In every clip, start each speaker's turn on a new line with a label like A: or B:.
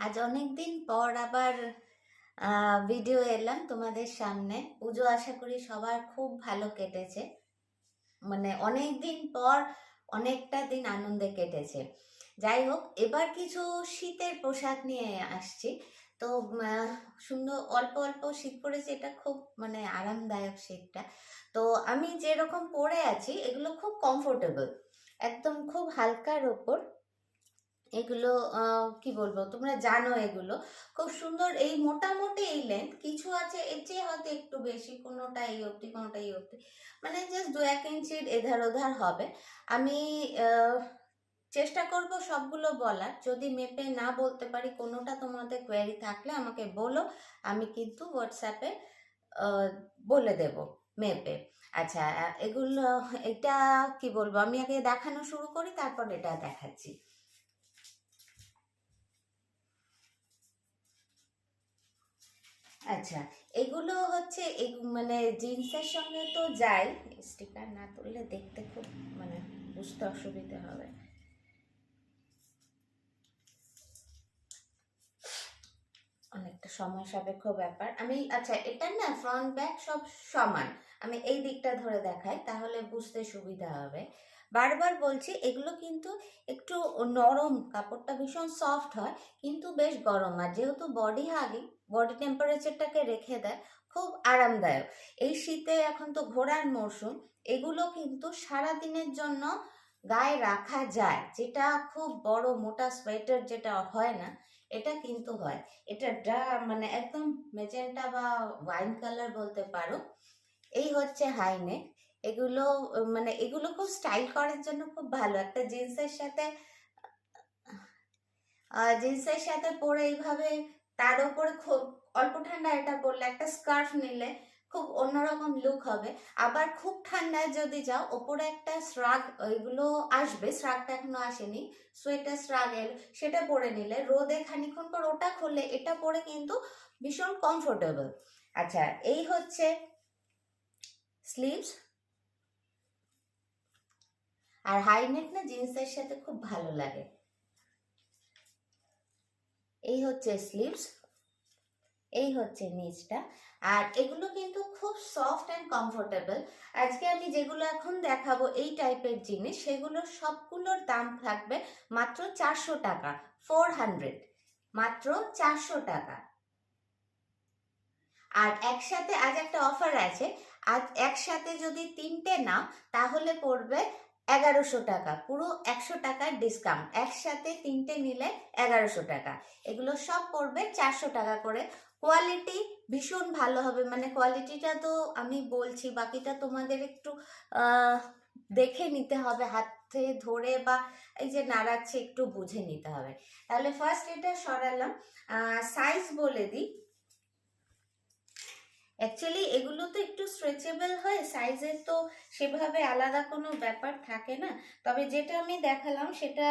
A: আজ অনেক দিন পর আবার ভিডিও এলাম তোমাদের সামনে। পুজো আশা করি সবার খুব ভালো কেটেছে। মানে অনেক দিন পর অনেকটা দিন আনন্দে কেটেছে। যাই হোক, এবার কিছু শীতের পোশাক নিয়ে আসছি। তো সুন্দর অল্প অল্প শীত পড়েছে, এটা খুব মানে আরামদায়ক শীতটা। তো আমি যেরকম পরে আছি এগুলো খুব কমফোর্টেবল, একদম খুব হালকার ওপর। এগুলো কি বলবো, তোমরা জানো এগুলো খুব সুন্দর। এই মোটামুটি এই লেন্থ, কিছু আছে এর চেয়ে হয়তো একটু বেশি, কোনোটা এই অবধি কোনোটা এই অবধি, মানে জাস্ট 2-1 ইঞ্চির এধার ওধার হবে। আমি চেষ্টা করব সবগুলো বলার। যদি মেপে না বলতে পারি, কোনোটা তোমাদের কোয়েরি থাকলে আমাকে বলো, আমি কিন্তু হোয়াটসঅ্যাপে বলে দেব মেপে। আচ্ছা, এগুলো এটা কি বলবো, আমি আগে দেখানো শুরু করি, তারপর এটা দেখাচ্ছি। আচ্ছা, এগুলো হচ্ছে মানে জিন্সের সঙ্গে তো যাই। স্টিকার না তুললে দেখতে খুব মানে বুঝতে অসুবিধা হবে। অনেকটা সময় সাপেক্ষ ব্যাপার। আমি আচ্ছা, এটা না ফ্রন্ট ব্যাক সব সমান, আমি এই দিকটা ধরে দেখাই তাহলে বুঝতে সুবিধা হবে। বারবার বলছি, এগুলো কিন্তু একটু নরম, কাপড়টা ভীষণ সফট হয় কিন্তু বেশ গরম। আর যেহেতু বডি হাগিং, বডি টেম্পারেচারটাকে রেখে দেয়, খুব আরামদায়ক। এই শীতে এখন তো ঘোরার মরশুম, এগুলো কিন্তু সারা দিনের জন্য গায়ে রাখা যায়। যেটা খুব বড় মোটা সোয়েটার যেটা হয় না, এটা কিন্তু হয়। এটা মানে একদম মেজেন্টা বা ওয়াইন কালার বলতে পারো। এই হচ্ছে হাই নেক। এগুলো মানে এগুলো খুব স্টাইল করার জন্য খুব ভালো। একটা জিন্সের সাথে পরে এইভাবে, তার উপরে খুব অল্প ঠান্ডা এটা পরলে, একটা স্কার্ফ নিলে খুব অন্যরকম লুক হবে। আবার খুব ঠান্ডায় যদি যাও, ওপরে একটা শ্রাগ, ওইগুলো আসবে, শ্রাগটা এখনো আসেনি, সোয়েটার শ্রাগ এলো, সেটা পরে নিলে রোদে খানিক্ষণ পর ওটা খুললে এটা পরে কিন্তু ভীষণ কমফোর্টেবল। আচ্ছা, এই হচ্ছে স্লিভস। আর হাই নেক না জিন্সের সাথে খুব ভালো লাগে। এই হচ্ছে স্লিভস, এই হচ্ছে নিচটা। আর এগুলো কিন্তু খুব সফট অ্যান্ড কমফোর্টেবল। আজকে আমি যেগুলো এখন দেখাবো এই টাইপের জিনিস, সেগুলোর সবগুলোর দাম থাকবে মাত্র 400 টাকা, 400, মাত্র 400 টাকা। আর একসাথে আজ একটা অফার আছে, আজ একসাথে যদি 3টে নাও তাহলে পড়বে 1100 টাকা, পুরো 100 টাকার ডিসকাউন্ট। একসাথে 3টে নিলে 1100 টাকা। এগুলো সব পড়বে 400 টাকা করে। কোয়ালিটি ভীষণ ভালো হবে, মানে কোয়ালিটিটা তো আমি বলছি, বাকিটা তোমাদের একটু দেখে নিতে হবে, হাতে ধরে বা এই যে নাড়াচ্ছে একটু বুঝে নিতে হবে। তাহলে ফার্স্ট এটা সরালাম, সাইজ বলে দিই। অ্যাকচুয়ালি এগুলো তো একটু স্ট্রেচেবল হয়, সাইজের তো সেভাবে আলাদা কোনো ব্যাপার থাকে না। তবে যেটা আমি দেখালাম সেটা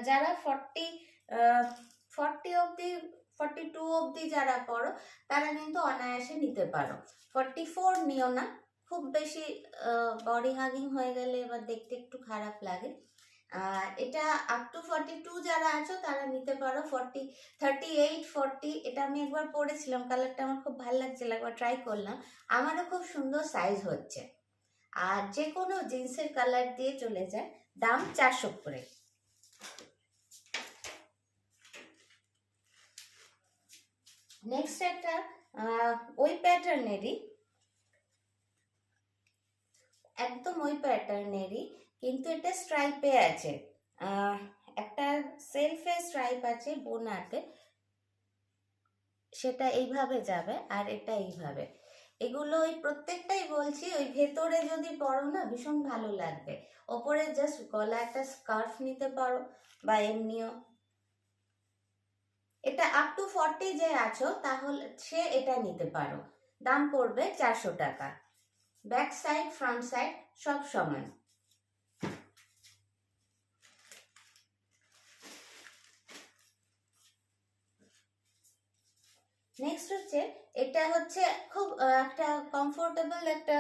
A: যারা 40 অবধি, 42 অবধি যারা পড়ো, তারা কিন্তু অনায়াসে নিতে পারো। 44 নিও না, খুব বেশি বডি হাগিং হয়ে গেলে এবার দেখতে একটু খারাপ লাগে। এটা আপ টু 42 যারা আছো তারা নিতে পারো। 38, 40 এটা আমি একবার পরেছিলাম, কালারটা আমার খুব ভালো লাগছিল, একবার ট্রাই করলাম, আমারও খুব সুন্দর সাইজ হচ্ছে। আর যে কোনো জিন্সের কালার দিয়ে চলে যায়। দাম 400 করে। নেক্সট একটা ওই প্যাটার্নেরই, একদম ওই প্যাটার্নেরই, কিন্তু এটা স্ট্রাইপে আছে। একটা সেলফে স্ট্রাইপ আছে বোনাতে, সেটা এইভাবে যাবে আর এটা এইভাবে। এগুলো ওই প্রত্যেকটাই বলছি, ওই ভেতরে যদি পরো না ভীষণ ভালো লাগবে। ওপরে জাস্ট গলা একটা স্কার্ফ নিতে পারো বা এমনিও। এটা আপ টু 40 যে আছো তাহলে সে এটা নিতে পারো। দাম পড়বে 400 টাকা। ব্যাক সাইড ফ্রন্ট সাইড সব সমান। নেক্সট হচ্ছে, এটা হচ্ছে খুব একটা কমফোর্টেবল একটা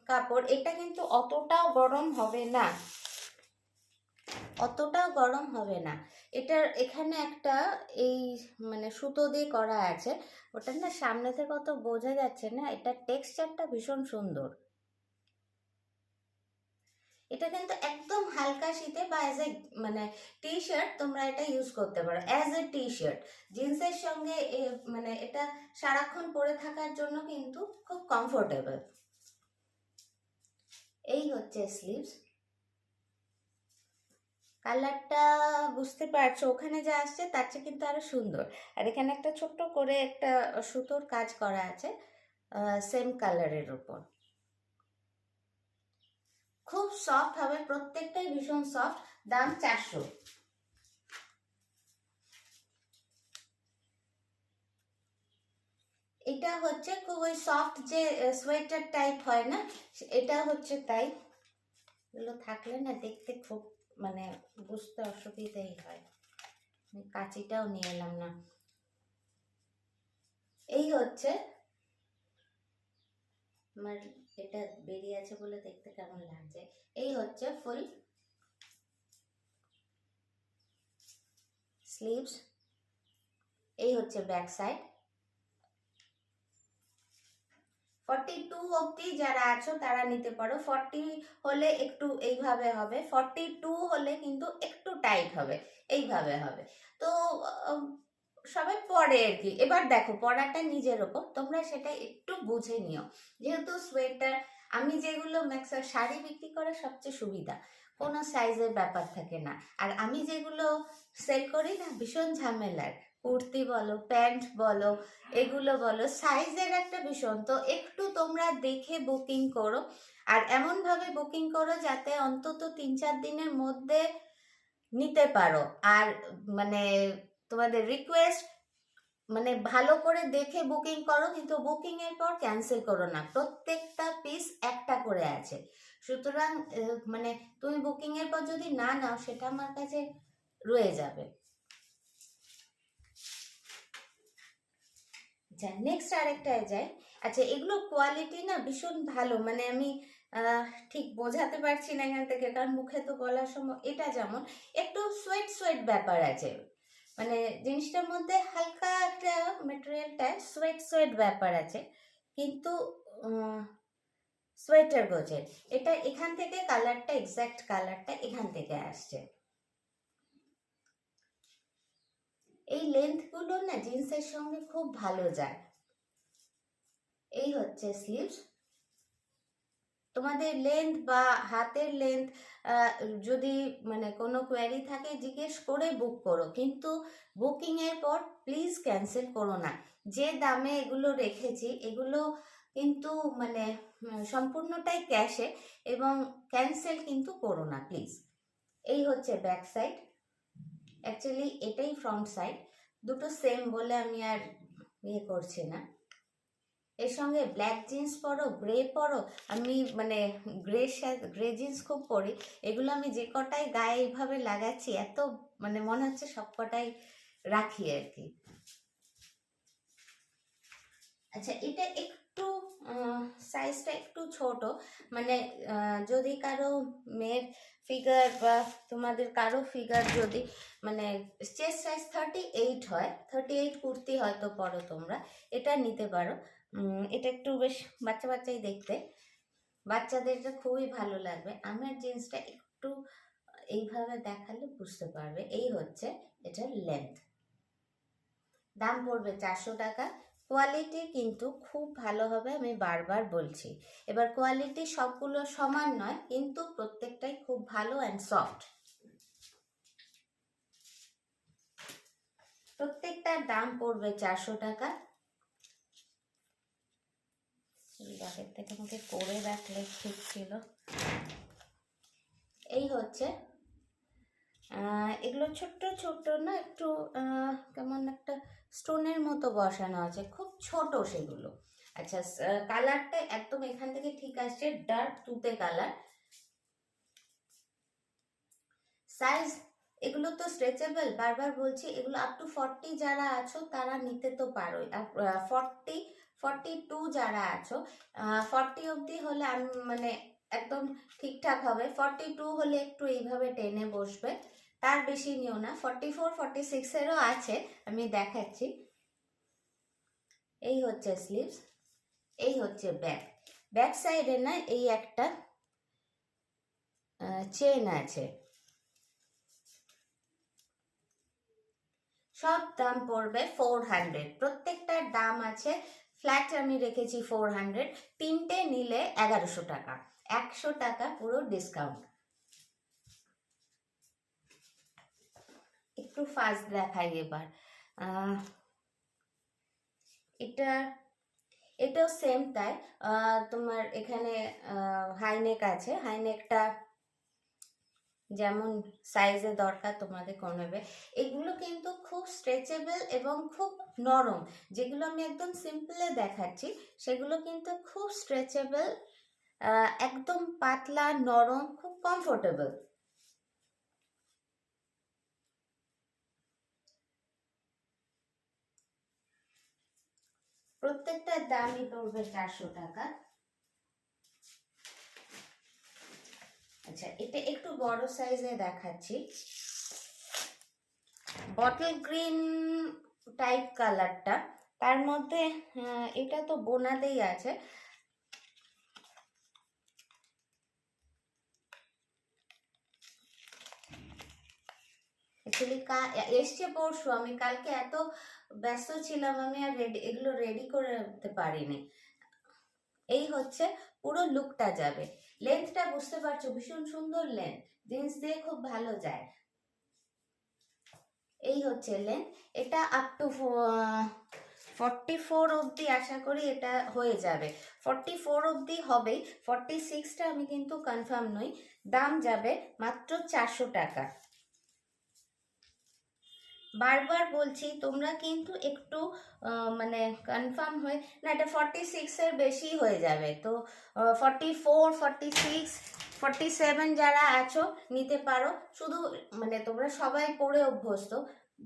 A: কাপড়। এটা কিন্তু অতটাও গরম হবে না, অতটাও গরম হবে না। এটার এখানে একটা এই মানে সুতো দিয়ে করা আছে, ওটা না সামনে থেকে অত বোঝা যাচ্ছে না, এটার টেক্সচারটা ভীষণ সুন্দর। এটা কিন্তু একদম হালকা শীতে বা অ্যাজ এ মানে টি শার্ট তোমরা এটা ইউজ করতে পারো, অ্যাজ এ টি শার্ট জিন্সের সঙ্গে মানে এটা সারাক্ষণ পরে থাকার জন্য কিন্তু খুব কমফোর্টেবল। এই হচ্ছে স্লিভস। কালারটা বুঝতে পারছো, ওখানে যা আসছে তার চেয়ে কিন্তু আরো সুন্দর। আর এখানে একটা ছোট্ট করে একটা সুতোর কাজ করা আছে সেম কালারের উপর। খুব সফট হবে, প্রত্যেকটাই ভীষণ সফট। দাম 400। এটা হচ্ছে খুব ওই সফট যে সোয়েটার টাইপ হয় না, এটা হচ্ছে তাই। এগুলো থাকলে না দেখতে খুব মানে বুঝতে অসুবিধাই হয়। কাঁচিটাও নিয়ে এলাম না। এই হচ্ছে আমার, এটা বেরিয়ে আছে বলে দেখতে কেমন লাগছে। এই হচ্ছে ফুল স্লিভস, এই হচ্ছে ব্যাক সাইড। 42 অবধি যারা আছো তারা নিতে পারো। 40 হলে একটু এইভাবে হবে, 42 হলে কিন্তু একটু টাইট হবে, এইভাবে হবে। তো সবাই পরে আর কি। এবার দেখো পরাটা নিজের ওপর, তোমরা সেটা একটু বুঝে নিও। যেহেতু সোয়েটার, আমি যেগুলো ম্যাক্সিমাম শাড়ি বিক্রি করার সবচেয়ে সুবিধা, কোনো সাইজের ব্যাপার থাকে না। আর আমি যেগুলো সেল করি না ভীষণ ঝামেলার, কুর্তি বলো প্যান্ট বলো এগুলো বলো, সাইজের একটা ভীষণ। তো একটু তোমরা দেখে বুকিং করো, আর এমনভাবে বুকিং করো যাতে অন্তত 3-4 দিনের মধ্যে নিতে পারো। আর মানে তোমাদের রিকোয়েস্ট মানে ভালো করে দেখে বুকিং করো, কিন্তু বুকিং এর পর ক্যান্সেল করো না। প্রত্যেকটা পিস একটা করে আছে, সুতরাং মানে তুমি বুকিং এর পর যদি না নাও সেটা আমার কাছে রয়ে যাবে। আচ্ছা নেক্সট আরেকটায় যাই। আচ্ছা এগুলো কোয়ালিটি না ভীষণ ভালো, মানে আমি ঠিক বোঝাতে পারছি না এখান থেকে, কারণ মুখে তো বলার সময় এটা যেমন একটু সোয়েট সোয়েট ব্যাপার আছে, মানে জিনিসটার মধ্যে হালকা একটা মেটেরিয়ালটায় সোয়েট সোয়েট ব্যাপার আছে, কিন্তু সোয়েটার গোজের। এটা এখান থেকে কালারটা, এক্স্যাক্ট কালারটা এখান থেকে আসছে। এই লেন্থ গুলো না জিন্সের সঙ্গে খুব ভালো যায়। এই হচ্ছে স্লিভস। তোমাদের লেন্থ বা হাতের লেন্থ যদি মানে কোনো কোয়ারি থাকে জিজ্ঞেস করে বুক করো, কিন্তু বুকিং এর পর প্লিজ ক্যান্সেল করো না। যে দামে এগুলো রেখেছি এগুলো কিন্তু মানে সম্পূর্ণটাই ক্যাশে, এবং ক্যান্সেল কিন্তু করো না প্লিজ। এই হচ্ছে ব্যাক সাইড, অ্যাকচুয়ালি এটাই ফ্রন্ট সাইড, দুটো সেম বলে আমি আর ইয়ে করছি না। এর সঙ্গে ব্ল্যাক জিন্স পরো, গ্রে পরো, আমি মানে গ্রে জিন্স খুব পরি, এগুলো আমি যে কটাই গায়ে এইভাবে লাগাচ্ছি এত মানে মনে হচ্ছে সব কটাই রাখি আর কি। আচ্ছা এটা একটু সাইজটা একটু ছোট, মানে যদি কারো মেয়ের ফিগার বা তোমাদের কারো ফিগার যদি মানে চেস্ট সাইজ 38 হয়, 38 কুর্তি হয়তো পরো তোমরা, এটা নিতে পারো। এটা একটু বেশ বাচ্চা বাচ্চাই দেখতে, বাচ্চাদের এটা খুবই ভালো লাগবে। আমার জিন্সটা একটু এইভাবে দেখালে বুঝতে পারবে। এই হচ্ছে এটার লেন্থ। দাম পড়বে 400 টাকা। কোয়ালিটি কিন্তু খুব ভালো হবে, আমি বারবার বলছি। এবার কোয়ালিটি সবগুলো সমান নয়, কিন্তু প্রত্যেকটাই খুব ভালো অ্যান্ড সফট। প্রত্যেকটার দাম পড়বে 400 টাকা। আগের থেকে আমাকে করে রাখলে ঠিক ছিল। এই হচ্ছে এগুলো ছোট্ট ছোট্ট না, একটু কেমন একটা স্টোনের মতো বসানো আছে, খুব ছোট সেগুলো। আচ্ছা কালারটা একদম এখান থেকে ঠিক আসছে, ডার্ক তুতে কালার। সাইজ এগুলো তো স্ট্রেচেবল, বারবার বলছি, এগুলো আপ টু 40 যারা আছো তারা নিতে তো পারোই। আর 42 যারা আছো 40 অবধি হলে আমি মানে একদম ঠিকঠাক হবে। 42 হলে একটু এইভাবে টেনে বসবে, তার বেশি নিও না। 44 46-এরও আছে, আমি দেখাচ্ছি। এই হচ্ছে স্লিভস, এই হচ্ছে ব্যাক। ব্যাক সাইডে না এই একটা চেন আছে। সব দাম পড়বে 400, প্রত্যেকটার দাম আছে ফ্ল্যাট আমি রেখেছি 400, তিনটে নিলে 1100 টাকা, 100 টাকা পুরো ডিসকাউন্ট। একটু ফাস্ট দেখাই এবার। এটাও সেম তাই। তোমার এখানে হাইনেক আছে, হাইনেকটা যেমন সাইজে দরকার তোমাদের করে নেবে। এগুলো কিন্তু খুব স্ট্রেচেবল এবং খুব নরম। যেগুলো আমি একদম সিম্পলে দেখাচ্ছি সেগুলো কিন্তু খুব স্ট্রেচেবল, একদম পাতলা নরম, খুব কমফোর্টেবল। প্রত্যেকটার দামই পড়বে 400 টাকা। আচ্ছা, এটা একটু বড় সাইজে দেখাচ্ছি। বটল গ্রিন টাইপ কালারটা, তার মধ্যে এটা তো বোনাতেই আছে। অ্যাকচুয়ালি এসছে পরশু, আমি কালকে এত ব্যস্ত ছিলাম আমি আর এগুলো রেডি করে উঠতে পারিনি। এই হচ্ছে পুরো লুকটা যাবে। লেন্থটা বুঝতে পারছো, ভীষণ সুন্দর লেন্থ, জিন্স দিয়ে খুব ভালো যায়। এই হচ্ছে লেন্থ, এটা আপ টু 44 অবধি আশা করি এটা হয়ে যাবে। 44 অবধি হবেই, 46টা আমি কিন্তু কনফার্ম নই। দাম যাবে মাত্র 400 টাকা। বারবার বলছি তোমরা কিন্তু একটু মানে কনফার্ম হয়ে না, এটা 46-এর বেশি হয়ে যাবে। তো 44, 46, 47 যারা আছো নিতে পারো। শুধু মানে তোমরা সবাই পরে অভ্যস্ত,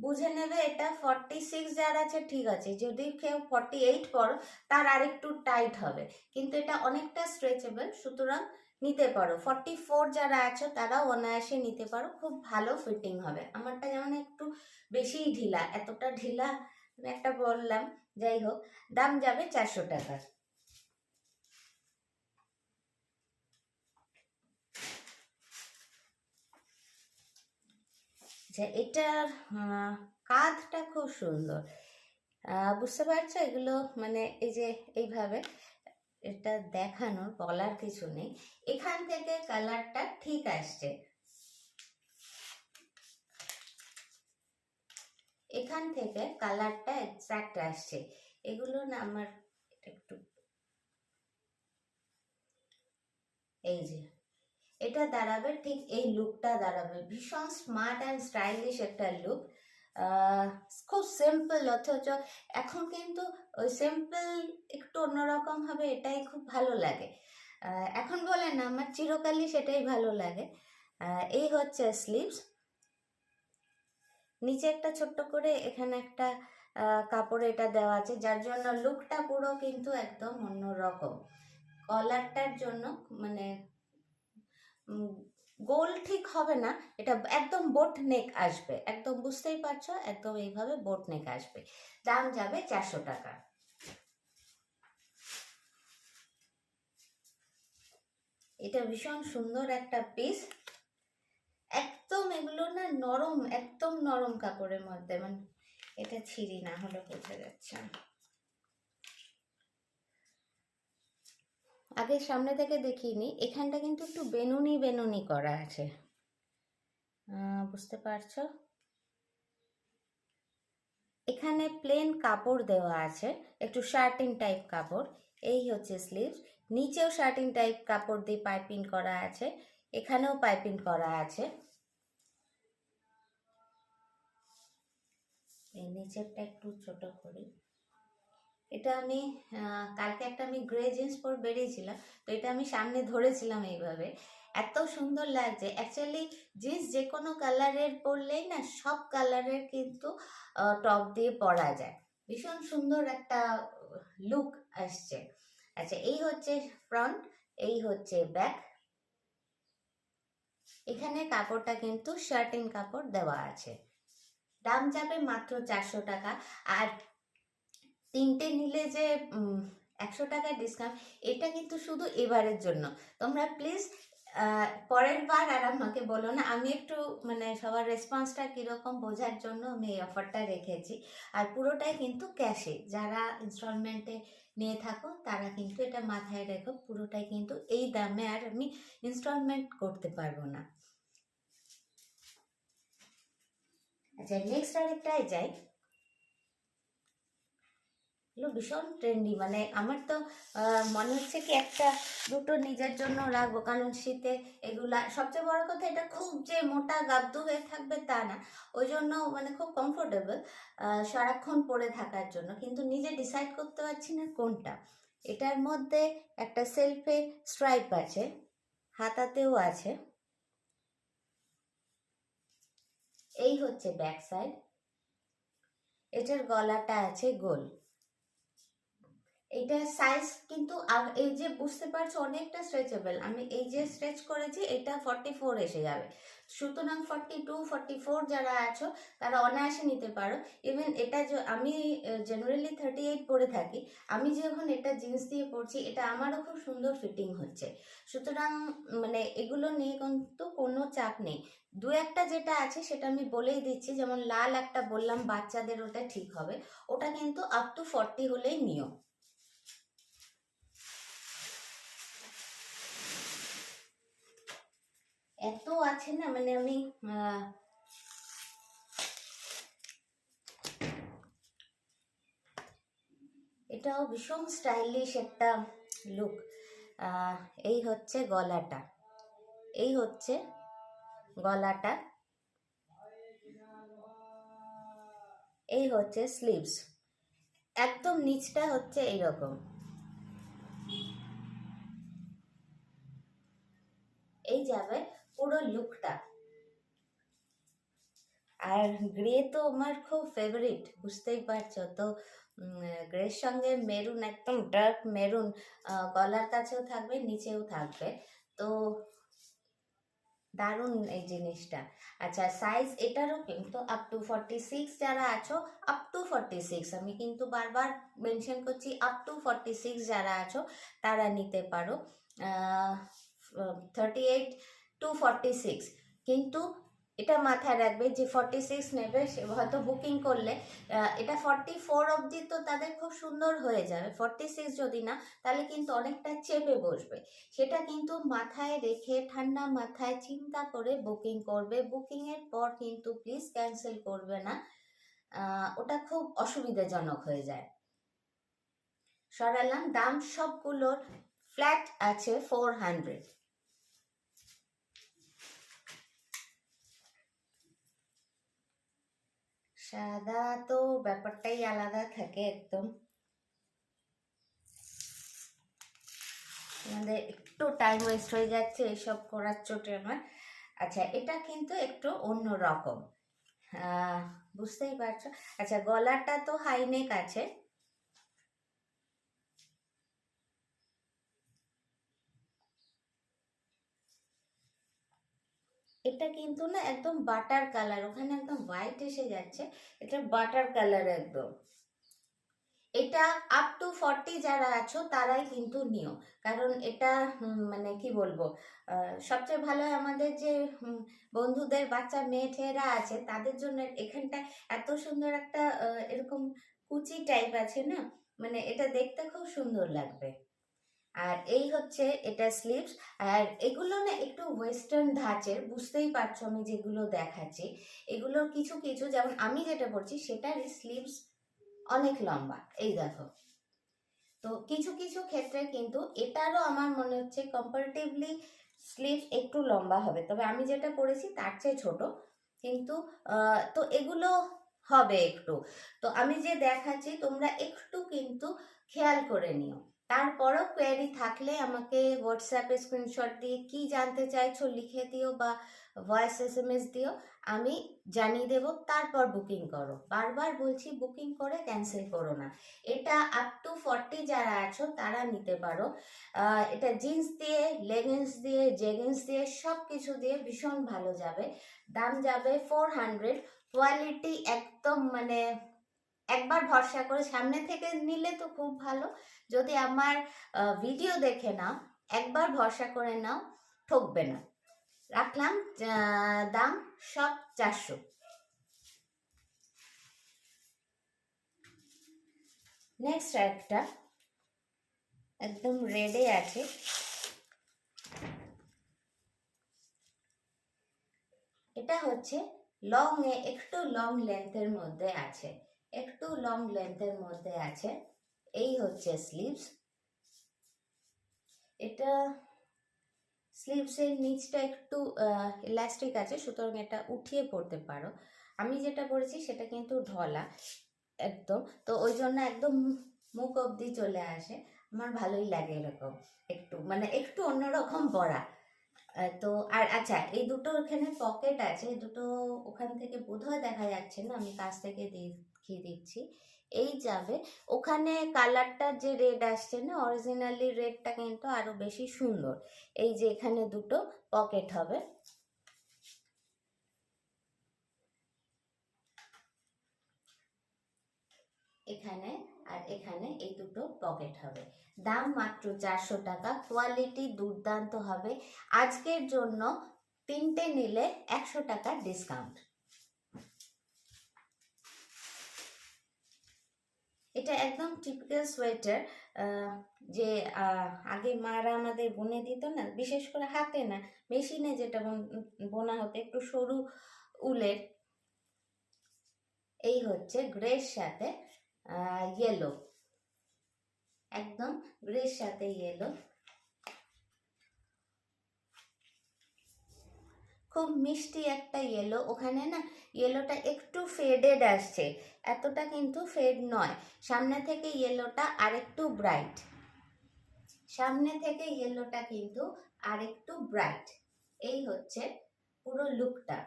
A: বুঝে নেবে। এটা 46 যারা আছে ঠিক আছে, যদি কেউ 48 পরো তার আরেকটু টাইট হবে, কিন্তু এটা অনেকটা স্ট্রেচেবল, সুতরাং নিতে পারো। 44 যারা আছো তারাও অনায়াসে নিতে পারো, খুব ভালো ফিটিং হবে। আমারটা যেমন একটু বেশিই ঢিলা, এতটা ঢিলা আমি একটা বললাম। যাই হোক, দাম যাবে 400 টাকা। আচ্ছা, এটার কাঁধটা খুব সুন্দর, বুঝতে পারছো? এগুলো মানে এই যে এইভাবে এটা দেখানোর বলার কিছু নেই। এখান থেকে কালারটা ঠিক আসছে, এখান থেকে কালারটা এক্সাক্ট আসছে। এগুলো না আমার একটু, এই যে এটা দাঁড়াবে ঠিক এই লুকটা দাঁড়াবে, ভীষণ স্মার্ট অ্যান্ড স্টাইলিশ একটা লুক। খুব সিম্পল, অথচ এখন কিন্তু ওই সিম্পল একটু অন্যরকম হবে, এটাই খুব ভালো লাগে। এখন বলে না, আমার চিরকালই সেটাই ভালো লাগে। এই হচ্ছে স্লিভস, নিচে একটা ছোট্ট করে এখানে একটা কাপড়ে এটা দেওয়া আছে, যার জন্য লুকটা পুরো কিন্তু একদম অন্যরকম। কলারটার জন্য মানে গোল ঠিক হবে না, এটা একদম বোট নেক আসবে, একদম বুঝতেই পারছো, একদম এইভাবে বোট নেক আসবে। দাম যাবে 400 টাকা। এটা ভীষণ সুন্দর একটা পিস, একদম এগুলো না নরম, একদম নরম কাপড়ের মধ্যে, মানে এটা ছিঁড়ি না হলে বোঝা যাচ্ছে না। আগে সামনে থেকে দেখিনি, এখানটা কিন্তু একটু বেনুনি বেনুনি করা আছে, বুঝতে পারছো? এখানে প্লেন কাপড় দেওয়া আছে, একটু শার্টিং টাইপ কাপড়। এই হচ্ছে স্লিভস, নিচেও শার্টিং টাইপ কাপড় দিয়ে পাইপিং করা আছে, এখানেও পাইপিং করা আছে। এই নিচেরটা একটু ছোট করি। এটা আমি কালকে একটা আমি গ্রে জিন্স পরে বেরিয়েছিলাম, তো এটা আমি সামনে ধরেছিলাম এইভাবে, এত সুন্দর লাগছে। অ্যাকচুয়ালি জিন্স যে কোনো কালারের পরলেই না, সব কালারের কিন্তু টপ দিয়ে পরা যায়, ভীষণ সুন্দর একটা লুক আসছে। আচ্ছা, এই হচ্ছে ফ্রন্ট, এই হচ্ছে ব্যাক। এখানে কাপড়টা কিন্তু শার্টিং কাপড় দেওয়া আছে। দাম যাবে মাত্র 400 টাকা। আর তিনটে নিলে যে 100 টাকার ডিসকাউন্ট, এটা কিন্তু শুধু এবারের জন্য। তোমরা প্লিজ পরের বার আর আমাকে বলো না। আমি একটু মানে সবার রেসপন্সটা কীরকম বোঝার জন্য আমি এই অফারটা রেখেছি। আর পুরোটাই কিন্তু ক্যাশে, যারা ইনস্টলমেন্টে নিয়ে থাকো তারা কিন্তু এটা মাথায় রেখো, পুরোটাই কিন্তু এই দামে আর আমি ইনস্টলমেন্ট করতে পারবো না। আচ্ছা, নেক্সট আরেকটায় যাই। এগুলো ভীষণ ট্রেন্ডি, মানে আমার তো মনে হচ্ছে কি একটা দুটো নিজের জন্য রাখবো, কারণ শীতে এগুলা, সবচেয়ে বড় কথা এটা খুব যে মোটা গাবদু হয়ে থাকবে তা না, ওই জন্য মানে খুব কমফোর্টেবল সারাক্ষণ পরে থাকার জন্য, কিন্তু নিজে ডিসাইড করতে পারছি না কোনটা। এটার মধ্যে একটা সেলফে স্ট্রাইপ আছে, হাতাতেও আছে। এই হচ্ছে ব্যাক সাইড। এটার গলাটা আছে গোল। এইটার সাইজ কিন্তু এই যে বুঝতে পারছো অনেকটা স্ট্রেচেবল। আমি এই যে স্ট্রেচ করেছি এটা 44 এসে যাবে, সুতরাং 42 44 যারা আছো তারা অনায়াসে নিতে পারো। ইভেন এটা আমি জেনারেলি 38 পরে থাকি, আমি যখন এটা জিন্স দিয়ে পরছি এটা আমারও খুব সুন্দর ফিটিং হচ্ছে। সুতরাং মানে এগুলো নিয়ে কিন্তু কোনো চাপ নেই। দু একটা যেটা আছে সেটা আমি বলেই দিচ্ছি, যেমন লাল একটা বললাম বাচ্চাদের, ওটা ঠিক হবে, ওটা কিন্তু আপ টু 40 হলেই নিও। এত আছে না, মানে আমি এটাও ভীষণ স্টাইলিশ একটা লুক। এই হচ্ছে গলাটা, এই হচ্ছে গলাটা, এই হচ্ছে স্লিভস, একদম নিচটা হচ্ছে এইরকম। এই যাবে পুরো লুকটা। আর গ্রে তো আমার খুব ফেভারিট, বুঝতেই পারছো তো। গ্রের সঙ্গে মেরুন, একদম ডার্ক মেরুন, গলার কাছেও থাকবে নিচেও থাকবে, তো দারুণ এই জিনিসটা। আচ্ছা, সাইজ এটারও কিন্তু আপ টু 46 যারা আছো, আপ টু 46, আমি কিন্তু বারবার মেনশন করছি আপ টু 46 যারা আছো তারা নিতে পারো। 38 to 46, কিন্তু এটা মাথায় রাখবে যে 46 নেবে সে হয়তো বুকিং করলে এটা 44 অবধি তো তাদের খুব সুন্দর হয়ে যাবে, 46 যদি না তাহলে কিন্তু অনেকটা চেপে বসবে। সেটা কিন্তু মাথায় রেখে ঠান্ডা মাথায় চিন্তা করে বুকিং করবে। বুকিংয়ের পর কিন্তু প্লিজ ক্যান্সেল করবে না, ওটা খুব অসুবিধাজনক হয়ে যায়। সরালাম। দাম সবগুলোর ফ্ল্যাট আছে 400। সাদা তো ব্যাপারটাই আলাদা থাকে একদম, আমাদের একটু টাইম ওয়েস্ট হয়ে যাচ্ছে এসব করার চোটে আমার। আচ্ছা, এটা কিন্তু একটু অন্য রকম, বুঝতেই পারছো। আচ্ছা, গলাটা তো হাইনেক আছে, এটা কিন্তু না একদম বাটার কালার, ওখানে একদম হোয়াইট এসে যাচ্ছে, এটা বাটার কালার একদম। এটা আপ টু 40 যারা আছো তারাই কিন্তু নিও, কারণ এটা মানে কি বলবো, সবচেয়ে ভালো আমাদের যে বন্ধুদের বাচ্চা মেয়ে ঠেয়েরা আছে তাদের জন্য এখানটা এত সুন্দর একটা এরকম কুচি টাইপ আছে না, মানে এটা দেখতে খুব সুন্দর লাগবে। আর এই হচ্ছে এটা স্লিভস। আর এগুলো না একটু ওয়েস্টার্ন ধাঁচের, বুঝতেই পারছো আমি যেগুলো দেখাচ্ছি এগুলোর কিছু কিছু, যেমন আমি যেটা পরছি সেটার স্লিভস অনেক লম্বা, এই দেখো। তো কিছু কিছু ক্ষেত্রে কিন্তু এটারও আমার মনে হচ্ছে কম্পারেটিভলি স্লিভ একটু লম্বা হবে, তবে আমি যেটা পরেছি তার চেয়ে ছোট, কিন্তু তো এগুলো হবে একটু। তো আমি যে দেখাচ্ছি তোমরা একটু কিন্তু খেয়াল করে নিও। তারপরও কোয়েরি থাকলে আমাকে হোয়াটসঅ্যাপে স্ক্রিনশট দিয়ে কি জানতে চাইছো লিখে দিও বা ভয়েস এসএমএস দিও, আমি জানিয়ে দেবো, তারপর বুকিং করো। বারবার বলছি বুকিং করে ক্যান্সেল করো না। এটা আপ টু 40 যারা আছো তারা নিতে পারো। এটা জিন্স দিয়ে, লেগিংস দিয়ে, জেগিংস দিয়ে, সব কিছু দিয়ে ভীষণ ভালো যাবে। দাম যাবে 400। কোয়ালিটি একদম মানে একবার ভরসা করে সামনে থেকে নিলে তো খুব ভালো, যদি আমার ভিডিও দেখে নাও একবার ভরসা করে নাও, ঠকবে না। রাখলাম দাম সব 400। নেক্সট একটা একদম রেডে আছে, এটা হচ্ছে লং এ একটু লং লেন্থের মধ্যে আছে, একটু লং লেন্থের মধ্যে আছে। এই হচ্ছে স্লিভস। এটা স্লিভসের নিচটা একটু ইলাস্টিক আছে, সুতরাং এটা উঠিয়ে পড়তে পারো। আমি যেটা পরেছি সেটা কিন্তু ঢলা একদম, তো ওই জন্য একদম মুখ অবধি চলে আসে। আমার ভালোই লাগে এরকম, একটু মানে একটু অন্যরকম পরা। তো আর আচ্ছা, এই দুটো ওখানে পকেট আছে, দুটো ওখান থেকে বোধহয় দেখা যাচ্ছে না, আমি কাছ থেকে দেখিয়ে দিচ্ছি। এই যাবে ওখানে, কালারটা যে রেড আসছে না, অরিজিনালি রেডটা কিন্তু আরো বেশি সুন্দর। এই যে এখানে দুটো পকেট হবে, এখানে আর এখানে এই দুটো পকেট হবে। দাম মাত্র 400 টাকা। কোয়ালিটি দুর্দান্ত হবে। আজকের জন্য তিনটে নিলে 100 টাকা ডিসকাউন্ট। এটা একদম টিপিক্যাল সোয়েটার, যে আগে মারা আমাদের বুনে দিত না, বিশেষ করে হাতে না, মেশিনে যেটা বোনা হতো, একটু সরু উলের। এই হচ্ছে গ্রের সাথে ইয়েলো, একদম গ্রের সাথে ইয়েলো, খুব মিষ্টি একটা ইয়েলো। ওখানে না ইয়েলোটা একটু ফেডেড আসছে, এতটা কিন্তু ফেড নয়। সামনে থেকে ইয়েলোটা আরেকটু ব্রাইট, সামনে থেকে ইয়েলোটা কিন্তু আরেকটু ব্রাইট। এই হচ্ছে পুরো লুকটা।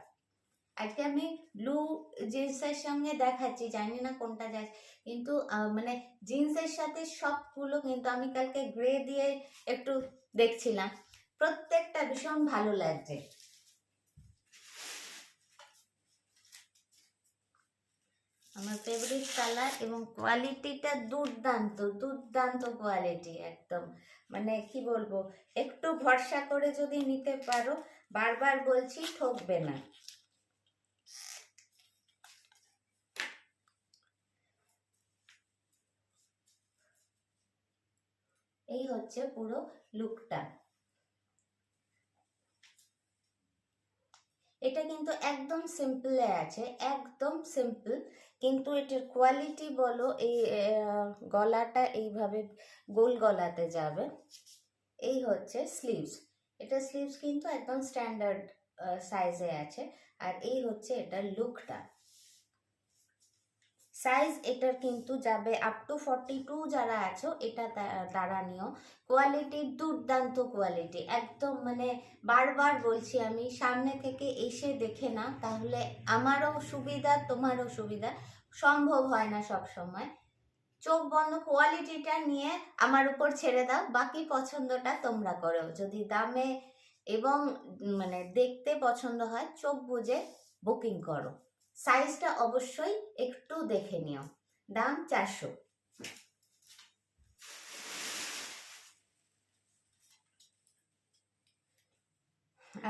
A: আজকে আমি ব্লু জিন্সের সঙ্গে দেখাচ্ছি, জানি না কোনটা যাচ্ছে, কিন্তু মানে জিন্সের সাথে সবগুলো, কিন্তু আমি কালকে গ্রে দিয়ে একটু দেখছিলাম, প্রত্যেকটা ভীষণ ভালো লাগছে। আমার ফেভারিট কালার, এবং কোয়ালিটিটা দুর্দান্ত, দুর্দান্ত কোয়ালিটি একদম। মানে কি বলবো, একটু ভরসা করে যদি নিতে পারো, বারবার বলছি ঠকবে না। এই হচ্ছে পুরো লুকটা। এটা কিন্তু একদম সিম্পলে আছে, একদম সিম্পল, কিন্তু এটার কোয়ালিটি বলো, এই গলাটা এইভাবে গোল গলাতে যাবে। এই হচ্ছে স্লিভস। এটা স্লিভস কিন্তু একদম স্ট্যান্ডার্ড সাইজে আছে। আর এই হচ্ছে এটার লুকটা। সাইজ এটার কিন্তু যাবে আপ টু 42 যারা আছো, এটা তারা নিও। কোয়ালিটি দুর্দান্ত কোয়ালিটি একদম, মানে বারবার বলছি আমি, সামনে থেকে এসে দেখে না, তাহলে আমারও সুবিধা তোমারও সুবিধা। সম্ভব হয় না সব সময়। চোখ বন্ধ কোয়ালিটিটা নিয়ে আমার উপর ছেড়ে দাও, বাকি পছন্দটা তোমরা করো। যদি দামে এবং মানে দেখতে পছন্দ হয়, চোখ বুঝে বুকিং করো। সাইজটা অবশ্যই একটু দেখে নিও। দাম 400।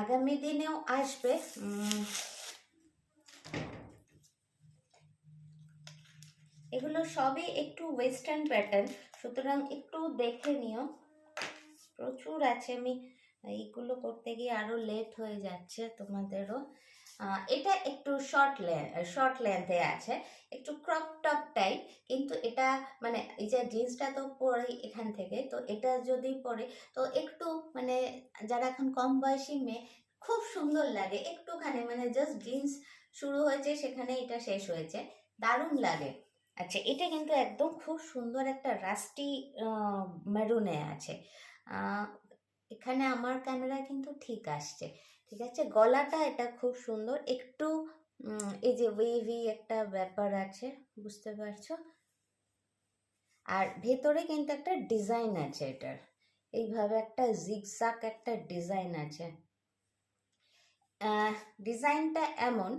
A: আগামী দিনেও আসবে। এগুলো সবই একটু ওয়েস্টার্ন প্যাটার্ন, সুতরাং একটু দেখে নিও। প্রচুর আছে, আমি এইগুলো করতে গিয়ে আরো লেট হয়ে যাচ্ছে তোমাদেরও। এটা একটু শর্ট লেন্থে আছে, একটু ক্রপ টপ টাইপ, কিন্তু এটা মানে এই যে জিন্সটা তো পরে এখান থেকে, তো এটা যদি পরে তো একটু মানে যারা এখন কম বয়সী মেয়ে, খুব সুন্দর লাগে একটুখানি, মানে জাস্ট জিন্স শুরু হয়েছে সেখানে এটা শেষ হয়েছে, দারুণ লাগে। আচ্ছা, এটা কিন্তু একদম খুব সুন্দর একটা রাস্টি মেরুনে আছে। আহ, এখানে আমার ক্যামেরায় কিন্তু ঠিক আসছে। ঠিক আছে, গলাটা এটা খুব সুন্দর একটু, এই যে ওয়েভি একটা ব্যাপার আছে, বুঝতে পারছো? আর ভেতরে কিন্তু একটা ডিজাইন আছে এটার, এইভাবে একটা জিগজাগ একটা ডিজাইন আছে। ডিজাইনটা এমন,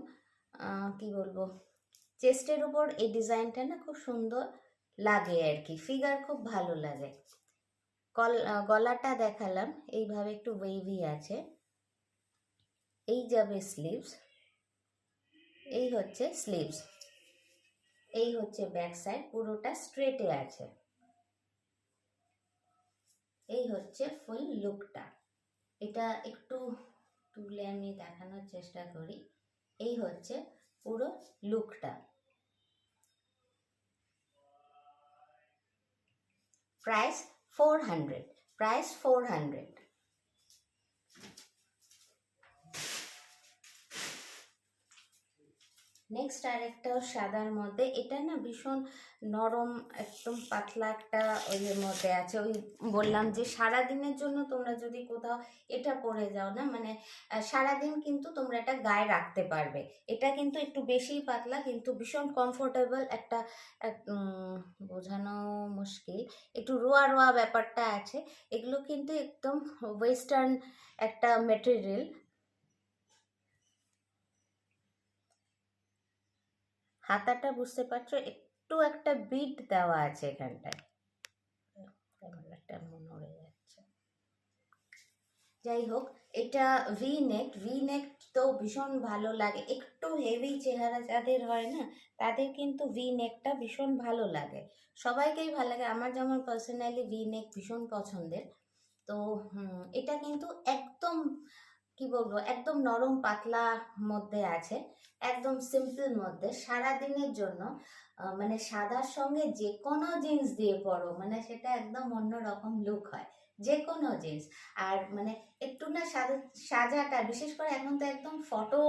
A: কি বলবো, চেস্টের উপর এই ডিজাইনটা না খুব সুন্দর লাগে আর কি, ফিগার খুব ভালো লাগে। গলাটা দেখালাম, এইভাবে একটু ওয়েভি আছে। এই যাবে স্লিভস, এই হচ্ছে স্লিভস, এই হচ্ছে ব্যাক সাইড, পুরোটা স্ট্রেটে আছে। এই হচ্ছে ফুল লুকটা। এটা একটু তুলে আমি দেখানোর চেষ্টা করি। এই হচ্ছে পুরো লুকটা। Price 400, price 400। নেক্সট আরেকটা সাদার মধ্যে, এটা না ভীষণ নরম, একদম পাতলা একটা ওইয়ের মধ্যে আছে। ওই বললাম যে সারাদিনের জন্য তোমরা যদি কোথাও এটা পরে যাও না, মানে সারাদিন কিন্তু তোমরা এটা গায়ে রাখতে পারবে। এটা কিন্তু একটু বেশিই পাতলা, কিন্তু ভীষণ কমফোর্টেবল একটা, বোঝানো মুশকিল, একটু রোয়া রোয়া ব্যাপারটা আছে। এগুলো কিন্তু একদম ওয়েস্টার্ন একটা মেটেরিয়াল। হাতাটা বুঝতে পারছো, একটু একটা বিট দেওয়া আছে এখানটায়, ক্যামেরাটা মনে হয়ে যাচ্ছে। যাই হোক, এটা ভি নেক, ভি নেক তো ভীষণ ভালো লাগে, একটু হেভি চেহারা যাদের হয় না, তাদের কিন্তু ভি নেকটা ভীষণ ভালো লাগে, সবাইকেই ভালো লাগে। আমার যেমন পার্সোনালি ভি নেক ভীষণ পছন্দের। তো এটা কিন্তু একদম, কি বলবো, একদম নরম পাতলা মধ্যে আছে, একদম সিম্পল মধ্যে, সারা দিনের জন্য। মানে সাদার সঙ্গে যে কোনো জিন্স দিয়ে পরো, মানে সেটা একদম অন্যরকম লুক হয়, যে কোনো জিন্স। আর মানে একটু না সাজাটা, বিশেষ করে এখন তো একদম ফটো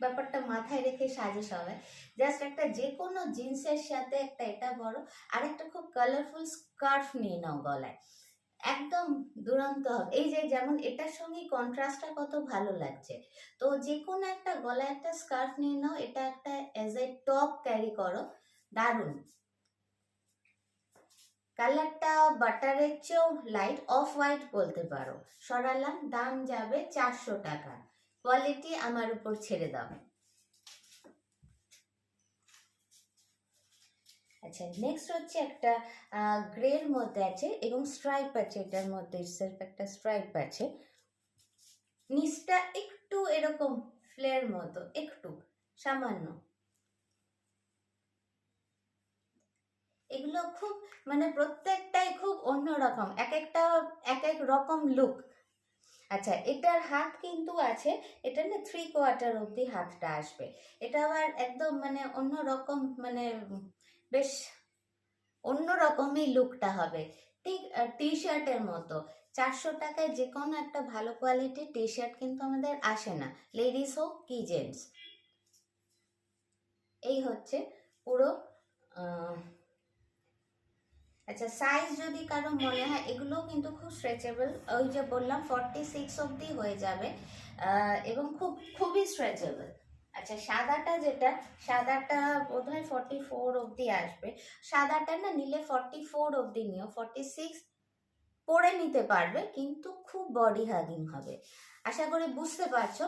A: ব্যাপারটা মাথায় রেখে সাজে সবাই, জাস্ট একটা যে কোনো জিন্সের সাথে একটা এটা পরো, আর একটা খুব কালারফুল স্কার্ফ নিয়ে নাও গলায়, একদম দুরন্ত হবে। এই যে যেমন এটার সঙ্গে কন্ট্রাস্টটা কত ভালো লাগছে। তো যে কোনো একটা গলায় একটা স্কার্ফ নিয়ে নাও, এটা একটা অ্যাজ এ টপ ক্যারি করো, দারুণ। কালারটা বাটারের চেয়েও লাইট, অফ হোয়াইট বলতে পারো। সরালাম, দাম যাবে 400 টাকা। কোয়ালিটি আমার উপর ছেড়ে দাও। আচ্ছা, নেক্সট হচ্ছে একটা গ্রের মধ্যে আছে এবং স্ট্রাইপ আছে, এটার মধ্যে সেলফ একটা স্ট্রাইপ আছে, নিচটা একটু এরকম ফ্লেয়ার মতো, একটু সামান্য। এগুলো খুব, মানে প্রত্যেকটাই খুব অন্যরকম, এক একটা এক এক রকম লুক। আচ্ছা, এটার হাত কিন্তু আছে, এটা না 3/4 অব্দি হাতটা আসবে। এটা আবার একদম মানে অন্যরকম, মানে বেশ অন্যরকমই লুকটা হবে, ঠিক টি শার্টের মতো। 400 টাকায় যে কোনো একটা ভালো কোয়ালিটির টি শার্ট কিন্তু আমাদের আসে না, লেডিস হোক কি জেন্টস। এই হচ্ছে পুরো। আচ্ছা, সাইজ যদি কারো মনে হয়, এগুলো কিন্তু খুব স্ট্রেচেবল, ওই যে বললাম 46 অবধি হয়ে যাবে, এবং খুবই স্ট্রেচেবল। আচ্ছা, সাদাটা যেটা, সাদাটা বোধহয় 44 অবধি আসবে। সাদাটা না নিলে 44 অবধি নিও, 46 পরে নিতে পারবে, কিন্তু খুব বডি হাগিং হবে। আশা করি বুঝতে পারছো,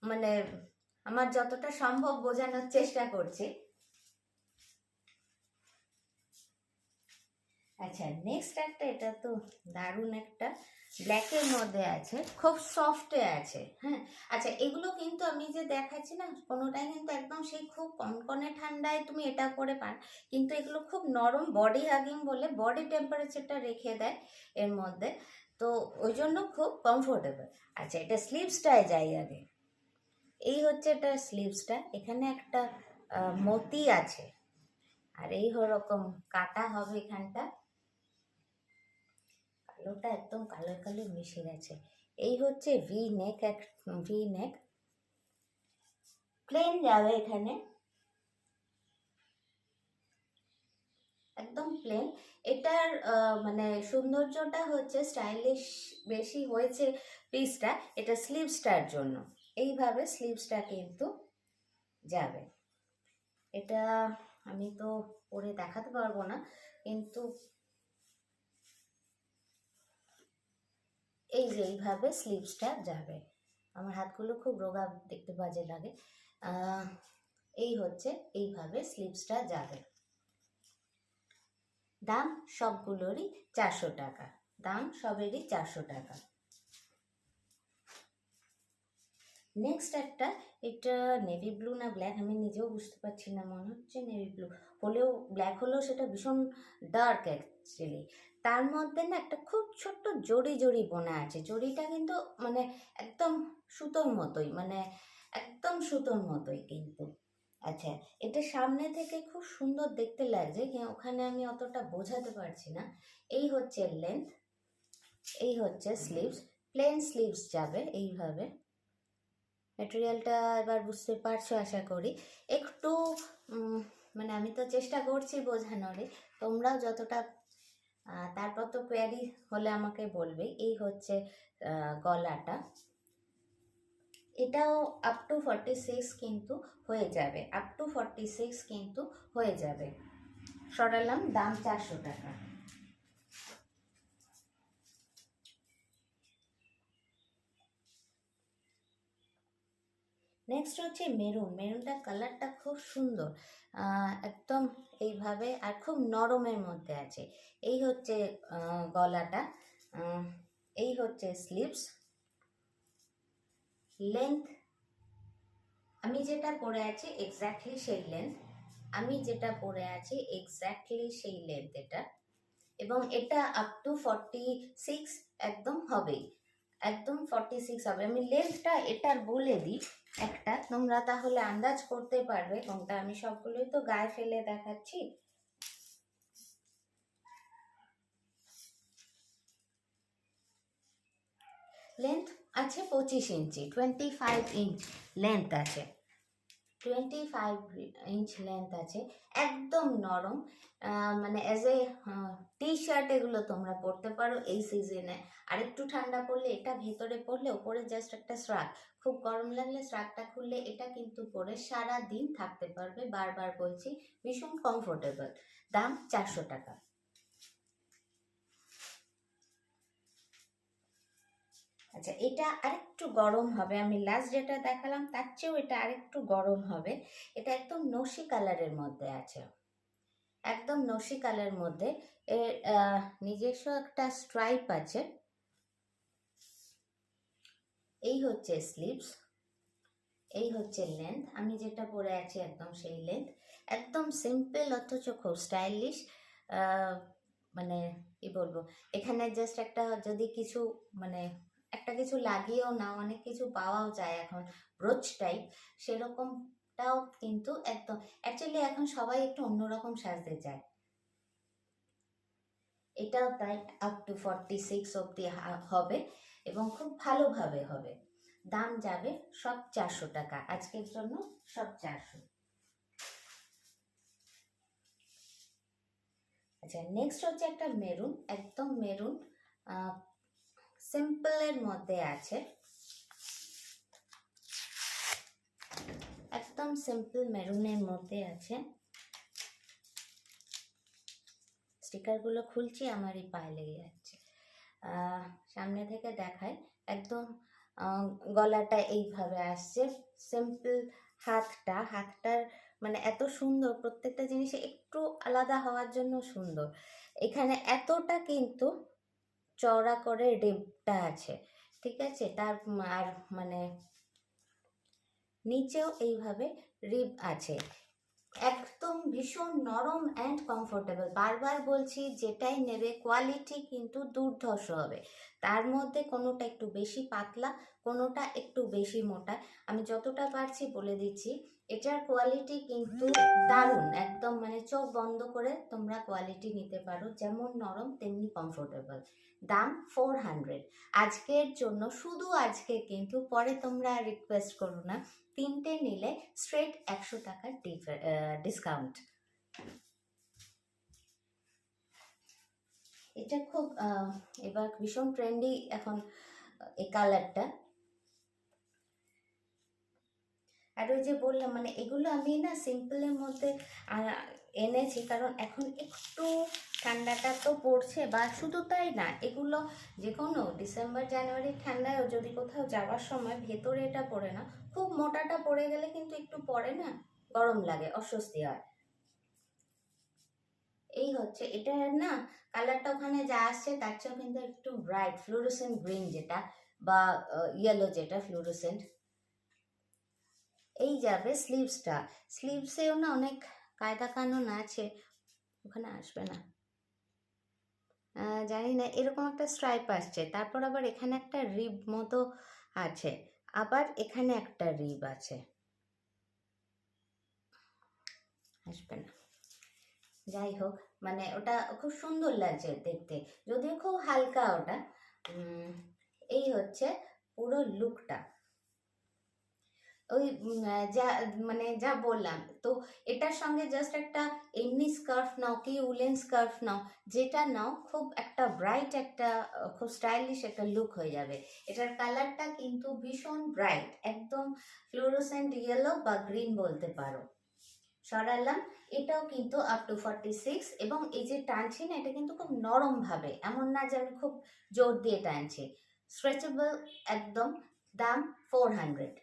A: মানে আমার যতটা সম্ভব বোঝানোর চেষ্টা করছি। আচ্ছা, নেক্সট একটা, এটা তো দারুণ একটা, ব্ল্যাকের মধ্যে আছে, খুব সফটে আছে। হ্যাঁ, আচ্ছা, এগুলো কিন্তু আমি যে দেখাচ্ছি না, কোনোটাই কিন্তু একদম সেই খুব কনকনে ঠান্ডায় তুমি এটা করে পান, কিন্তু এগুলো খুব নরম, বডি হাগিং বলে, বডি টেম্পারেচারটা রেখে দেয় এর মধ্যে, তো ওই জন্য খুব কমফোর্টেবল। আচ্ছা, এটা স্লিভসটায় যাই আগে। এই হচ্ছে এটা স্লিভসটা, এখানে একটা মতি আছে, আর এই রকম কাটা হবে এখানটা, কালোটা একদম কালো কালো মিশে গেছে। এই হচ্ছে ভি নেক, এক ভি নেক, প্লেন যাবে এখানে, প্লেন। এটার মানে সৌন্দর্যটা হচ্ছে স্টাইলিশ বেশি হয়েছে পিসটা, এটা স্লিভসটার জন্য। এইভাবে স্লিভসটা কিন্তু যাবে। এটা আমি তো পরে দেখাতে পারবো না, কিন্তু এই যে এইভাবে স্লিভসটা যাবে। আমার হাতগুলো খুব রোগা, দেখতে বাজে লাগে। এই হচ্ছে এইভাবে স্লিভসটা যাবে। দাম সবগুলোরই 400 টাকা, দাম সবেরই 400 টাকা। নেক্সট একটা, এটা নেভি ব্লু না ব্ল্যাক আমি নিজেও বুঝতে পারছি না, মনে হচ্ছে নেভি ব্লু হলেও, ব্ল্যাক হলেও সেটা ভীষণ ডার্ক অ্যাকচুয়ালি। তার মধ্যে না একটা খুব ছোট্ট জড়ি জড়ি বোনা আছে, জড়িটা কিন্তু মানে একদম সুতোর মতোই, মানে একদম সুতোর মতোই কিন্তু। আচ্ছা, এটা সামনে থেকে খুব সুন্দর দেখতে লাগছে, ওখানে আমি অতটা বোঝাতে পারছি না। এই হচ্ছে লেন্থ, এই হচ্ছে স্লিভস, প্লেন স্লিভস যাবে এইভাবে। ম্যাটেরিয়ালটা এবার বুঝতে পারছো আশা করি। একটু মানে আমি তো চেষ্টা করছি বোঝানোরই, তোমরাও যতটা, তারপর তো কোয়ারি হলে আমাকে বলবে। এই হচ্ছে গলাটা, এটাও আপ টু 46 কিন্তু হয়ে যাবে, আপ টু 46 কিন্তু হয়ে যাবে। সরালাম, দাম 400 টাকা। নেক্সট হচ্ছে মেরুন। মেরুনটা কালারটা খুব সুন্দর, একদম এইভাবে, আর খুব নরমের মধ্যে আছে। এই হচ্ছে গলাটা, এই হচ্ছে স্লিভস। লেন্থ আমি যেটা পরে আছি এক্স্যাক্টলি সেই লেন্থ, আমি যেটা পরে আছি এক্স্যাক্টলি সেই লেন্থ এটা, এবং এটা আপ টু 46 একদম হবেই, একদম 46 হবে। আমি লেন্থটা এটার বলে দিই একটা, তোমরা তাহলে আন্দাজ করতে পারবে কোনটা। আমি সবগুলোই তো গায়ে ফেলে দেখাচ্ছি। লেন্থ আছে 25 ইঞ্চি, 25 ইঞ্চ লেন্থ আছে, 25 ইঞ্চ লেন্থ আছে, একদম নরম। মানে অ্যাজ এ টি শার্ট এগুলো তোমরা পরতে পারো এই সিজনে। আর একটু ঠান্ডা পড়লে এটা ভেতরে পরলে, ওপরে জাস্ট একটা শ্রাগ, খুব গরম লাগলে শ্রাগটা খুললে এটা কিন্তু পরে সারা দিন থাকতে পারবে। বারবার বলছি, ভীষণ কমফোর্টেবল। দাম 400 টাকা। আচ্ছা, এটা আরেকটু গরম হবে, আমি লাস্ট যেটা দেখালাম তার চেয়েও এটা আরেকটু গরম হবে। এটা একদম নসি কালারের মধ্যে আছে, একদম নসি কালারের মধ্যে। এর নিজস্ব একটা স্ট্রাইপ আছে। এই হচ্ছে স্লিভস, এই হচ্ছে লেন্থ, আমি যেটা পরে আছি একদম সেই লেন্থ। একদম সিম্পল অথচ খুব স্টাইলিশ। মানে কি বলবো, এখানে জাস্ট একটা যদি কিছু মানে একটা কিছু লাগিয়েও না, অনেক কিছু পাওয়াও যায় এখন ব্রোচ টাইপ, সেরকমটাও কিন্তু একদম। অ্যাকচুয়ালি এখন সবাই একটু অন্যরকম সাজতে চায়, এটাও তাই আপ টু 46 অব্দি হবে, এবং খুব ভালোভাবে হবে। দাম যাবে সব 400 টাকা, আজকের জন্য সব 400। আচ্ছা, নেক্সট হচ্ছে একটা মেরুন, একদম মেরুন, সিম্পলের মধ্যে আছে, একদম সিম্পল মেরুনের মধ্যে আছে। স্টিকারগুলো খুলছি, আমারই পায়ে লেগে যাচ্ছে। সামনে থেকে দেখায়, একদম গলাটা এইভাবে আসছে, সিম্পল। হাতটার মানে এত সুন্দর, প্রত্যেকটা জিনিসে একটু আলাদা হওয়ার জন্য সুন্দর। এখানে এতটা কিন্তু চওড়া করে রিবটা আছে, ঠিক আছে। তার আর মানে নিচেও এইভাবে রিব আছে, একদম ভীষণ নরম অ্যান্ড কমফোর্টেবল। বারবার বলছি, যেটাই নেবে কোয়ালিটি কিন্তু দুর্ধর্ষ হবে। তার মধ্যে কোনোটা একটু বেশি পাতলা, কোনোটা একটু বেশি মোটা। আমি যতটা পারছি বলে দিচ্ছি, এটার কোয়ালিটি কিন্তু দারুণ, একদম মানে চোখ বন্ধ করে তোমরা কোয়ালিটি নিতে পারো, যেমন নরম তেমনি কমফোর্টেবল। দাম 400 আজকের জন্য, শুধু আজকে কিন্তু, পরে তোমরা রিকোয়েস্ট করো না। তিনটে নিলে স্ট্রেট 100 টাকার ডিসকাউন্ট। এটা খুব এবার ভীষণ ট্রেন্ডি এখন এই কালারটা। আর ওই যে বললাম মানে এগুলো আমি না সিম্পলের মধ্যে এনেছি, কারণ এখন একটু ঠান্ডাটা তো পড়ছে, বা শুধু তাই না, এগুলো যে কোনো ডিসেম্বর জানুয়ারির ঠান্ডায়ও যদি কোথাও যাওয়ার সময় ভেতরে এটা পড়ে না, খুব মোটাটা পড়ে গেলে কিন্তু একটু পরে না গরম লাগে, অস্বস্তি হয়। এই হচ্ছে এটা না, কালারটা ওখানে যা আসছে তার চেয়েও কিন্তু একটু ব্রাইট ফ্লুরোসেন্ট গ্রিন যেটা, বা ইয়েলো যেটা ফ্লুরোসেন্ট। এই যাবে স্লিভসটা, স্লিভসেও না অনেক কায়দা কানুন আছে, ওখানে আসবে না জানি না, এরকম একটা স্ট্রাইপ আসছে, তারপর আবার এখানে একটা রিব মতো আছে, আবার এখানে একটা রিব আছে, আসবে না। যাই হোক, মানে ওটা খুব সুন্দর লাগছে দেখতে, যদিও খুব হালকা ওটা। এই হচ্ছে পুরো লুকটা। ওই যা মানে যা বললাম, তো এটার সঙ্গে জাস্ট একটা এমনি স্কার্ফ নাও কি উলেন স্কার্ফ নাও, যেটা নাও খুব একটা ব্রাইট একটা খুব স্টাইলিশ একটা লুক হয়ে যাবে। এটার কালারটা কিন্তু ভীষণ ব্রাইট, একদম ফ্লুরোসেন্ট ইয়েলো বা গ্রিন বলতে পারো। সরালাম, এটাও কিন্তু আপ টু 46, এবং এই যে টানছি না এটা কিন্তু খুব নরম ভাবে, এমন না যে আমি খুব জোর দিয়ে টানছি, স্ট্রেচেবল একদম। দাম 400।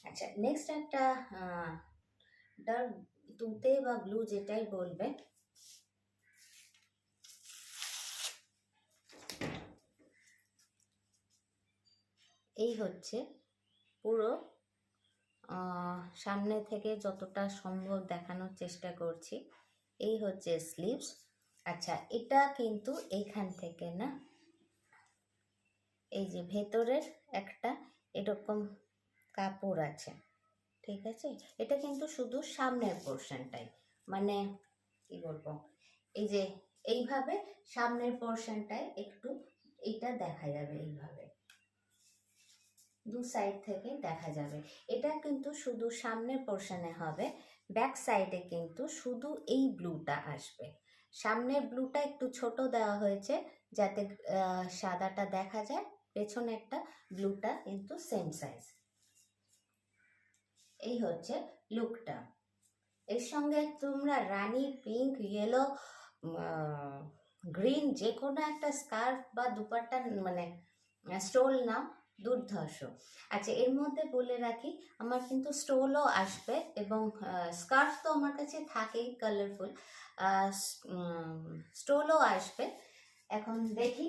A: আচ্ছা, নেক্সট একটা ডার্ক তুতে বা ব্লু যেটাই বলবে, এই হচ্ছে পুরো সামনে থেকে যতটা সম্ভব দেখানোর চেষ্টা করছি। এই হচ্ছে স্লিভস। আচ্ছা, এটা কিন্তু এইখান থেকে না, এই যে ভেতরের একটা এরকম কাপড় আছে, ঠিক আছে, এটা কিন্তু শুধু সামনের পোর্শনটাই, মানে কি বলবো, এই যে এইভাবে সামনের পোর্শনটায় একটু এটা দেখা যাবে, এইভাবে দু সাইড থেকে দেখা যাবে। এটা কিন্তু শুধু সামনের পোর্শনে হবে, ব্যাক সাইডে কিন্তু শুধু এই ব্লুটা আসবে। সামনের ব্লুটা একটু ছোট দেওয়া হয়েছে যাতে সাদাটা দেখা যায়, পেছনে একটা ব্লুটা কিন্তু সেম সাইজ। এই হচ্ছে লুকটা। এর সঙ্গে তোমরা রানী পিঙ্ক, ইয়েলো, গ্রিন যে কোনো একটা স্কার্ফ বা দুপাট্টা মানে স্টোল নাও, দুর্ধর্ষ। আচ্ছা, এর মধ্যে বলে রাখি আমার কিন্তু স্টোলও আসবে, এবং স্কার্ফ তো আমার কাছে থাকেই কালারফুল, স্টোলও আসবে। এখন দেখি।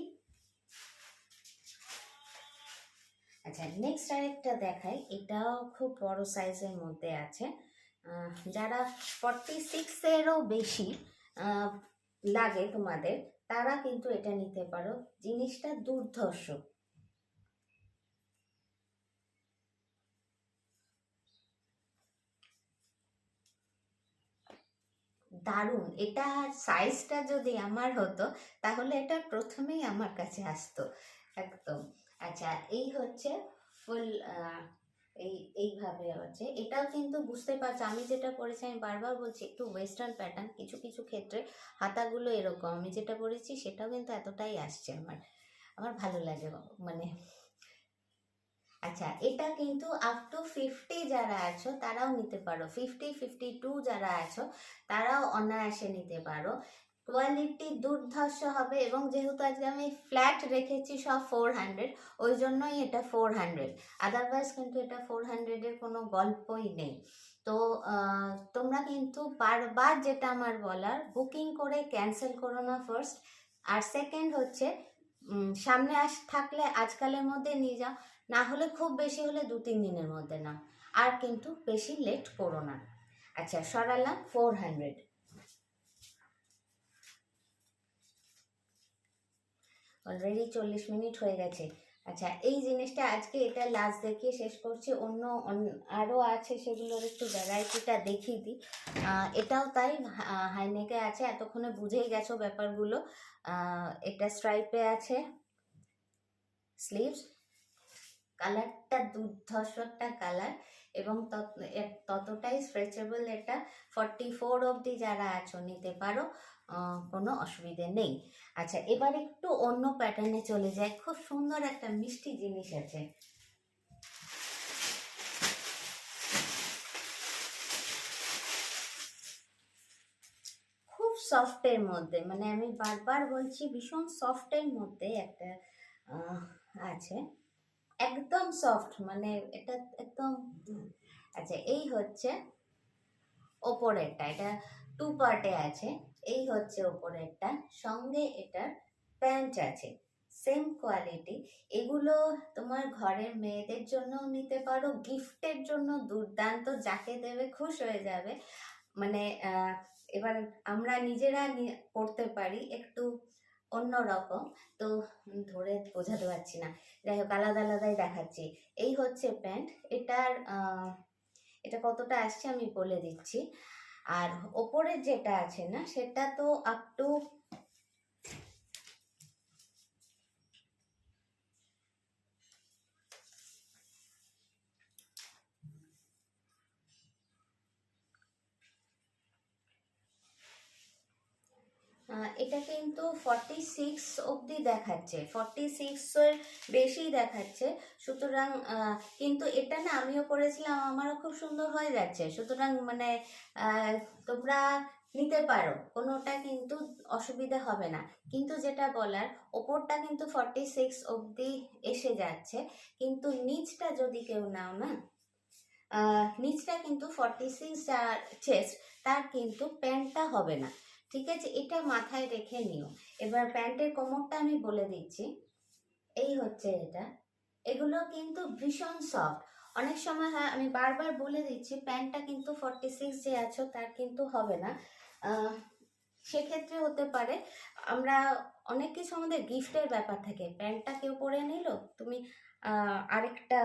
A: আচ্ছা, নেক্সট আরেকটা দেখাই, এটাও খুব বড় সাইজের মধ্যে আছে। যারা 46-এরও বেশি লাগে তোমাদের, তারা কিন্তু এটা নিতে পারো, জিনিসটা দুর্ধর্ষ। দারুণ, এটা সাইজটা যদি আমার হতো তাহলে এটা প্রথমেই আমার কাছে আসতো একদম। আচ্ছা, এই হচ্ছে ফুল, এইভাবে আছে, এটাও কিন্তু বুঝতে পারছো আমি যেটা পরেছি, আমি বারবার বলছি একটু ওয়েস্টার্ন প্যাটার্ন, কিছু কিছু ক্ষেত্রে হাতাগুলো এরকম, আমি যেটা পরেছি সেটাও কিন্তু এতটাই আসছে, আমার আমার ভালো লাগে মানে। আচ্ছা, এটা কিন্তু আপ টু 50 যারা আছো তারাও নিতে পারো, 50-52 যারা আছো তারাও অনায়াসে নিতে পারো। কোয়ালিটি দুর্ধর্ষ হবে, এবং যেহেতু আজকে আমি ফ্ল্যাট রেখেছি সব 400, ওই জন্যই এটা 400, আদারওয়াইজ কিন্তু এটা 400-এর কোনো গল্পই নেই। তো তোমরা কিন্তু বারবার যেটা আমার বলার, বুকিং করে ক্যান্সেল করো না ফার্স্ট, আর সেকেন্ড হচ্ছে সামনে থাকলে আজকালের মধ্যে নিয়ে যাও, না হলে খুব বেশি হলে 2-3 দিনের মধ্যে নাও, আর কিন্তু বেশি লেট করো না। আচ্ছা, সরালাম 400। অলরেডি 40 মিনিট হয়ে গেছে। আচ্ছা, এই জিনিসটা আজকে এটা লাস্ট দেখিয়ে শেষ করছি, অন্য আরও আছে, সেগুলোর একটু ভ্যারাইটিটা দেখিয়ে দিই। এটাও তাই, হাইনেকে আছে, এতক্ষণে বুঝেই গেছো ব্যাপারগুলো। এটা স্ট্রাইপে আছে স্লিভস, কালারটা দুর্ধর্ষ একটা কালার, এবং ততটাই স্ট্রেচেবল। এটা 44 অবধি যারা আছো নিতে পারো, কোনো অসুবিধে নেই। আচ্ছা, এবার একটু অন্য প্যাটার্নে চলে যায়। খুব সুন্দর একটা মিষ্টি জিনিস আছে। খুব সফটের মধ্যে, মানে আমি বারবার বলছি ভীষণ সফটের মধ্যে একটা আছে, একদম সফট, মানে এটা একদম। আচ্ছা, এই হচ্ছে ওপরেরটা, এটা 2 পার্টে আছে। এই হচ্ছে ওপরেরটা, সঙ্গে এটার প্যান্ট আছে, সেম কোয়ালিটি। এগুলো তোমার ঘরের মেয়েদের জন্য নিতে পারো, গিফটের জন্য দুর্দান্ত, যাকে দেবে খুশ হয়ে যাবে। মানে এবার আমরা নিজেরা পড়তে পারি, একটু অন্যরকম। তো ধরে বোঝাতে পারছি না, যাই হোক আলাদা আলাদাই দেখাচ্ছি। এই হচ্ছে প্যান্ট, এটা কতটা আসছে আমি বলে দিচ্ছি। আর ওপরের যেটা আছে না, সেটা তো আপ টু এটা কিন্তু 46 অবধি দেখাচ্ছে, 46 এর বেশি দেখাচ্ছে। সুতরাং কিন্তু এটা না আমিও পরেছিলাম, আমারও খুব সুন্দর হয়ে যাচ্ছে। সুতরাং মানে তোমরা নিতে পারো, কোনোটা কিন্তু অসুবিধা হবে না। কিন্তু যেটা বলার, ওপরটা কিন্তু 46 অবধি এসে যাচ্ছে, কিন্তু নিচটা যদি কেউ নাও না, নিচটা কিন্তু 46 যার চেস্ট, তার কিন্তু প্যান্টটা হবে না। ঠিক আছে, এটা মাথায় রেখে নিও। এবার প্যান্টের কোমরটা আমি বলে দিচ্ছি। এই হচ্ছে এটা, এগুলো কিন্তু ভীষণ সফট। অনেক সময় হয়, আমি বারবার বলে দিচ্ছি, প্যান্টটা কিন্তু 46 যে আছো তার কিন্তু হবে না। সেক্ষেত্রে হতে পারে, আমরা অনেক কিছু আমাদের গিফটের ব্যাপার থাকে, প্যান্টটা কেউ পরে নিল, তুমি আরেকটা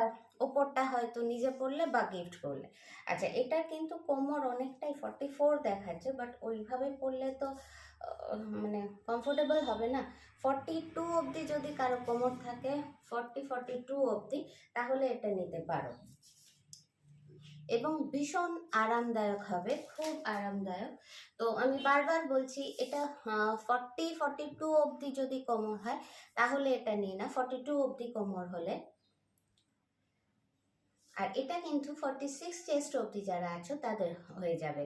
A: ওপরটা হয়তো নিজে পরলে বা গিফট করলে। আচ্ছা, এটা কিন্তু কোমর অনেকটাই 44 দেখাচ্ছে, বাট ওইভাবে পরলে তো মানে কমফোর্টেবল হবে না। 42 অবধি যদি কারো কোমর থাকে, 42 অবধি, তাহলে এটা নিতে পারো, এবং ভীষণ আরামদায়ক হবে, খুব আরামদায়ক। তো আমি বারবার বলছি, এটা 42 অবধি যদি কোমর হয় তাহলে এটা নিই না, 42 অবধি কোমর হলে। আর এটা কিন্তু 46 চেস্ট অবধি যারা আছো তাদের হয়ে যাবে।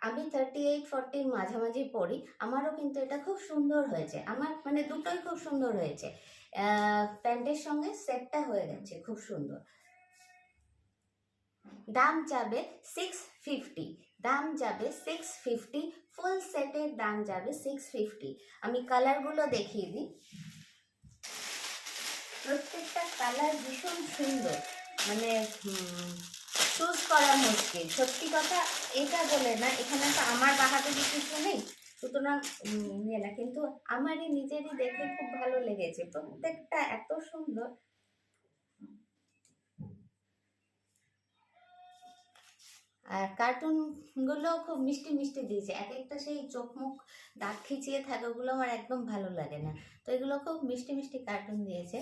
A: আমি 38-40 মাঝামাঝি পরি, আমারও কিন্তু এটা খুব সুন্দর হয়েছে, আমার মানে দুটোই খুব সুন্দর হয়েছে। প্যান্টের সঙ্গে সেটটা হয়ে গেছে খুব সুন্দর। দাম যাবে 650, দাম যাবে 650, ফুল সেটের দাম যাবে 650। আমি কালারগুলো দেখিয়ে দিই, প্রত্যেকটা কালার ভীষণ সুন্দর, মানে চুজ করা মুশকিল। সত্যি কথা এটা বলে না, এখানে তো আমার বাহাদুরি কিছু নেই, সুতরাং ইয়ে না, কিন্তু আমারই নিজেরই দেখে খুব ভালো লেগেছে, প্রত্যেকটা এত সুন্দর। আর কার্টুনগুলো খুব মিষ্টি মিষ্টি দিয়েছে, এক একটা সেই চোখ মুখ দাঁত খিচিয়ে থাকে, ওগুলো আমার একদম ভালো লাগে না। তো এগুলো খুব মিষ্টি মিষ্টি কার্টুন দিয়েছে।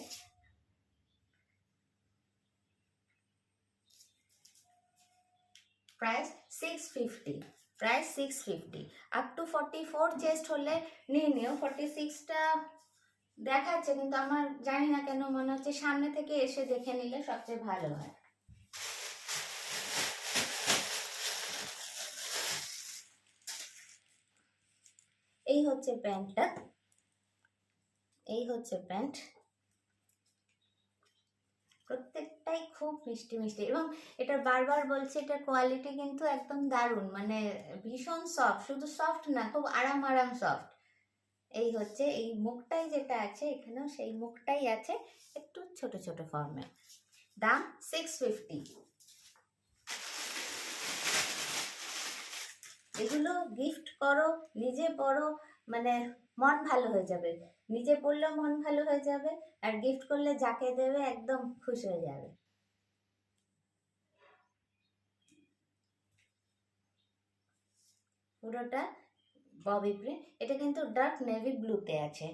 A: Price 650, price 650। Up to 44 chest হলে নিয়ে নিও। 46টা দেখাচ্ছে, কিন্তু আমার জানি না কেন মনে হচ্ছে সামনে থেকে এসে দেখে নিলে সবচেয়ে ভালো হয়। এই হচ্ছে প্যান্টটা, এই হচ্ছে প্যান্ট, প্রত্যেকটাই খুব মিষ্টি মিষ্টি, এবং এটা বারবার বলছে, এটার কোয়ালিটি কিন্তু একদম দারুণ, মানে ভীষণ সফট, শুধু সফট না, খুব আরাম আরাম সফট। এই হচ্ছে এই মুখটাই যেটা আছে, এখানেও সেই মুখটাই আছে, একটু ছোট ছোট ফর্মে। দাম 650। এগুলো গিফট করো, নিজে পড়ো, মানে মন ভালো হয়ে যাবে, নিজে পড়লেও মন ভালো হয়ে যাবে, আর গিফট করলে যাকে দেবে একদম খুশি হয়ে যাবে। পুরোটা ববি প্রিন্ট, এটা কিন্তু ডার্ক নেভি ব্লুতে আছে,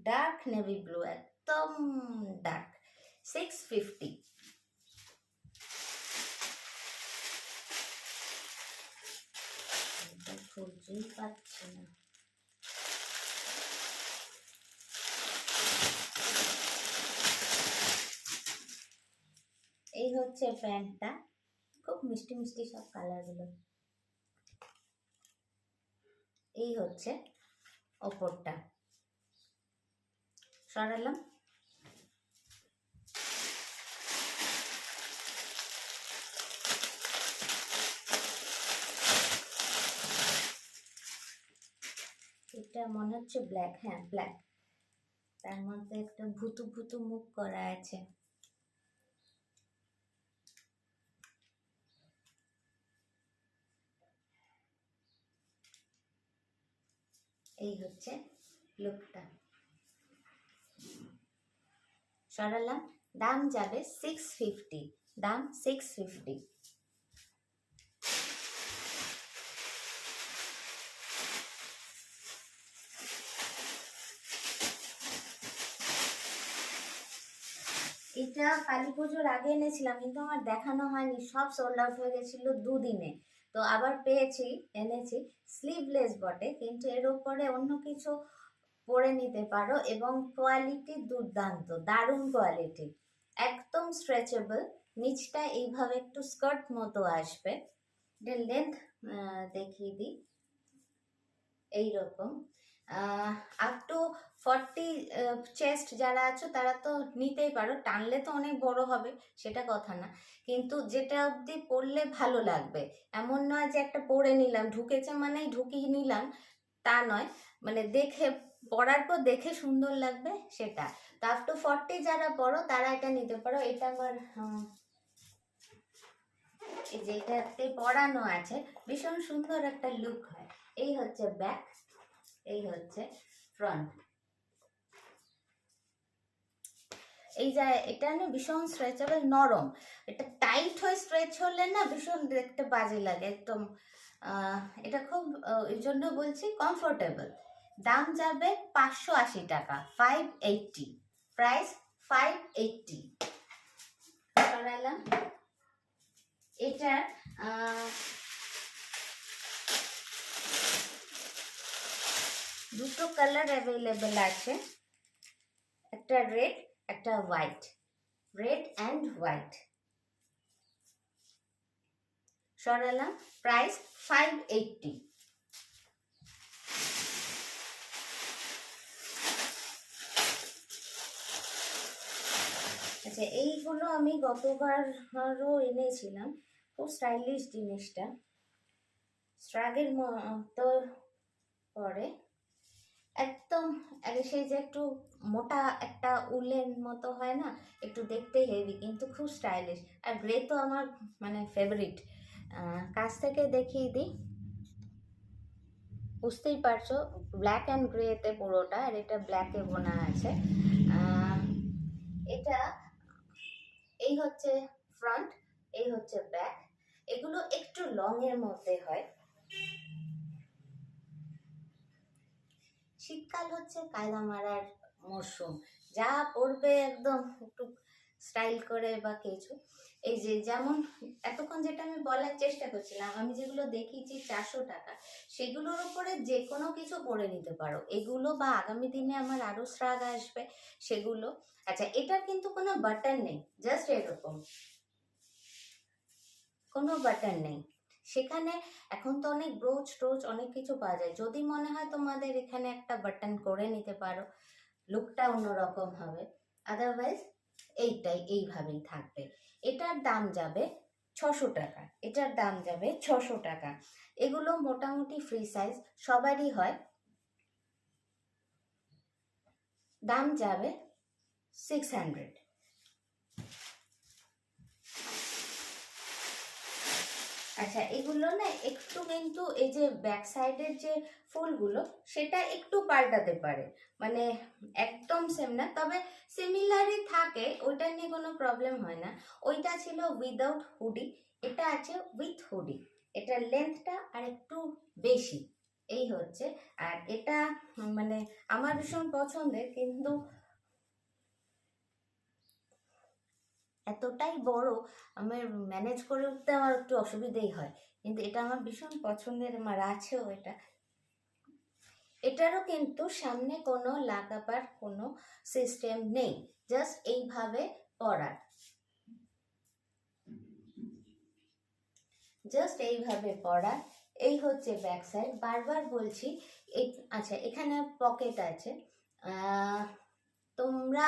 A: ডার্ক নেভি ব্লু, একদম ডার্ক। 650। বুঝতেই পারছি না। এই হচ্ছে প্যান্টটা, খুব মিষ্টি মিষ্টি সব কালারগুলো। এই হচ্ছে ওপরটা, সরালাম। এটা মনে হচ্ছে ব্ল্যাক, হ্যাঁ ব্ল্যাক, তার মধ্যে একটা ভুতু ভুতু মুখ করা আছে। এই হচ্ছে লুকটা, সরালাম। দাম যাবে 650, দাম 650। এটা কালী পুজোর আগে এনেছিলাম, কিন্তু আমার দেখানো হয়নি, সব সোল্ড আউট হয়ে গেছিল দুদিনে। তো আবার পেয়েছি, এনেছি। স্লিভলেস বটে, কিন্তু এর উপরে অন্য কিছু পরে নিতে পারো, এবং কোয়ালিটি দুর্দান্ত, দারুণ কোয়ালিটি, একদম স্ট্রেচেবল। নিচটা এইভাবে একটু স্কার্ট মতো আসবে। এটার লেন্থ দেখিয়ে দিই, এইরকম আপ টু 40 চেস্ট যারা আছো তারা তো নিতেই পারো, টানলে তো অনেক বড় হবে সেটা কথা না, কিন্তু যেটা অবধি পরলে ভালো লাগবে এমন নয় যে একটা পরে নিলাম, ঢুকেছে মানেই ঢুকিয়ে নিলাম, তা নয়, মানে দেখে পরার পর দেখে সুন্দর লাগবে সেটা। তো আপ টু 40 যারা পরো তারা এটা নিতে পারো। এটা আমার এই যে এটাতে পরানো আছে, ভীষণ সুন্দর একটা লুক হয়। এই হচ্ছে ব্যাক, এই হচ্ছে ফ্রন্ট। এই যে এটা না ভীষণ স্ট্রেচেবল, নরম, এটা টাইট হয়ে স্ট্রেচ হলে না ভীষণ দেখতে বাজে লাগে একদম। এটা খুব এই জন্য বলছি কমফোর্টেবল। দাম যাবে 580 টাকা, 580, প্রাইস 580। সরালাম। এটার দুটো কালার অ্যাভেলেবেল আছে, একটা রেড একটা হোয়াইট, রেড অ্যান্ড হোয়াইট। সরালাম, প্রাইস 580। আচ্ছা, এইগুলো আমি গতবারও এনেছিলাম, খুব স্টাইলিশ জিনিসটা, স্ট্রাগের মতো পরে, একদম সেই যে একটু মোটা একটা উলের মতো হয় না, একটু দেখতে হেভি কিন্তু খুব স্টাইলিশ। আর গ্রে তো আমার মানে ফেভারিট। কাছ থেকে দেখিয়ে দিই, বুঝতেই পারছো ব্ল্যাক অ্যান্ড গ্রেতে পুরোটা, আর এটা ব্ল্যাকে বোনা আছে। এটা এই হচ্ছে ফ্রন্ট, এই হচ্ছে ব্যাক। এগুলো একটু লং এর মধ্যে হয়। শীতকাল হচ্ছে কায়দা মারার মরশুম, যা পরবে একদম একটু স্টাইল করে বা কিছু। এই যে যেমন এতক্ষণ যেটা আমি বলার চেষ্টা করছিলাম, আমি যেগুলো দেখিয়েছি 400 টাকা, সেগুলোর উপরে যে কোনো কিছু পরে নিতে পারো, এগুলো বা আগামী দিনে আমার আরো শ্রাগ আসবে সেগুলো। আচ্ছা, এটার কিন্তু কোনো বাটন নেই, জাস্ট এরকম, কোনো বাটন নেই। সেখানে এখন তো অনেক ব্রোচ টোচ অনেক কিছু পাওয়া যায়, যদি মনে হয় তোমাদের এখানে একটা বাটন করে নিতে পারো, লুকটা অন্যরকম হবে। আদারওয়াইজ এইটাই এইভাবেই থাকবে। এটার দাম যাবে 600 টাকা, এটার দাম যাবে 600 টাকা। এগুলো মোটামুটি ফ্রি সাইজ, সবারই হয়। দাম যাবে 600। আচ্ছা, এগুলো না একটু কিন্তু এই যে ব্যাক সাইডের যে ফুলগুলো সেটা একটু পাল্টাতে পারে, মানে একদম সেম না, তবে সিমিলারই থাকে, ওইটা নিয়ে কোনো প্রবলেম হয় না। ওইটা ছিল উইদাউট হুডি, এটা আছে উইথ হুডি, এটার লেন্থটা আর একটু বেশি, এই হচ্ছে। আর এটা মানে আমার ভীষণ পছন্দের, কিন্তু এতটাই বড়, আমার ম্যানেজ করে উঠতে আমার একটু অসুবিধেই হয়, কিন্তু এটা আমার ভীষণ পছন্দের, আমার আছেও এটা। এটারও কিন্তু সামনে কোনো লাগাবার কোনো সিস্টেম নেই, জাস্ট এইভাবে পরার, জাস্ট এইভাবে পরা। এই হচ্ছে ব্যাক সাইড। বারবার বলছি এই, আচ্ছা এখানে পকেট আছে। তোমরা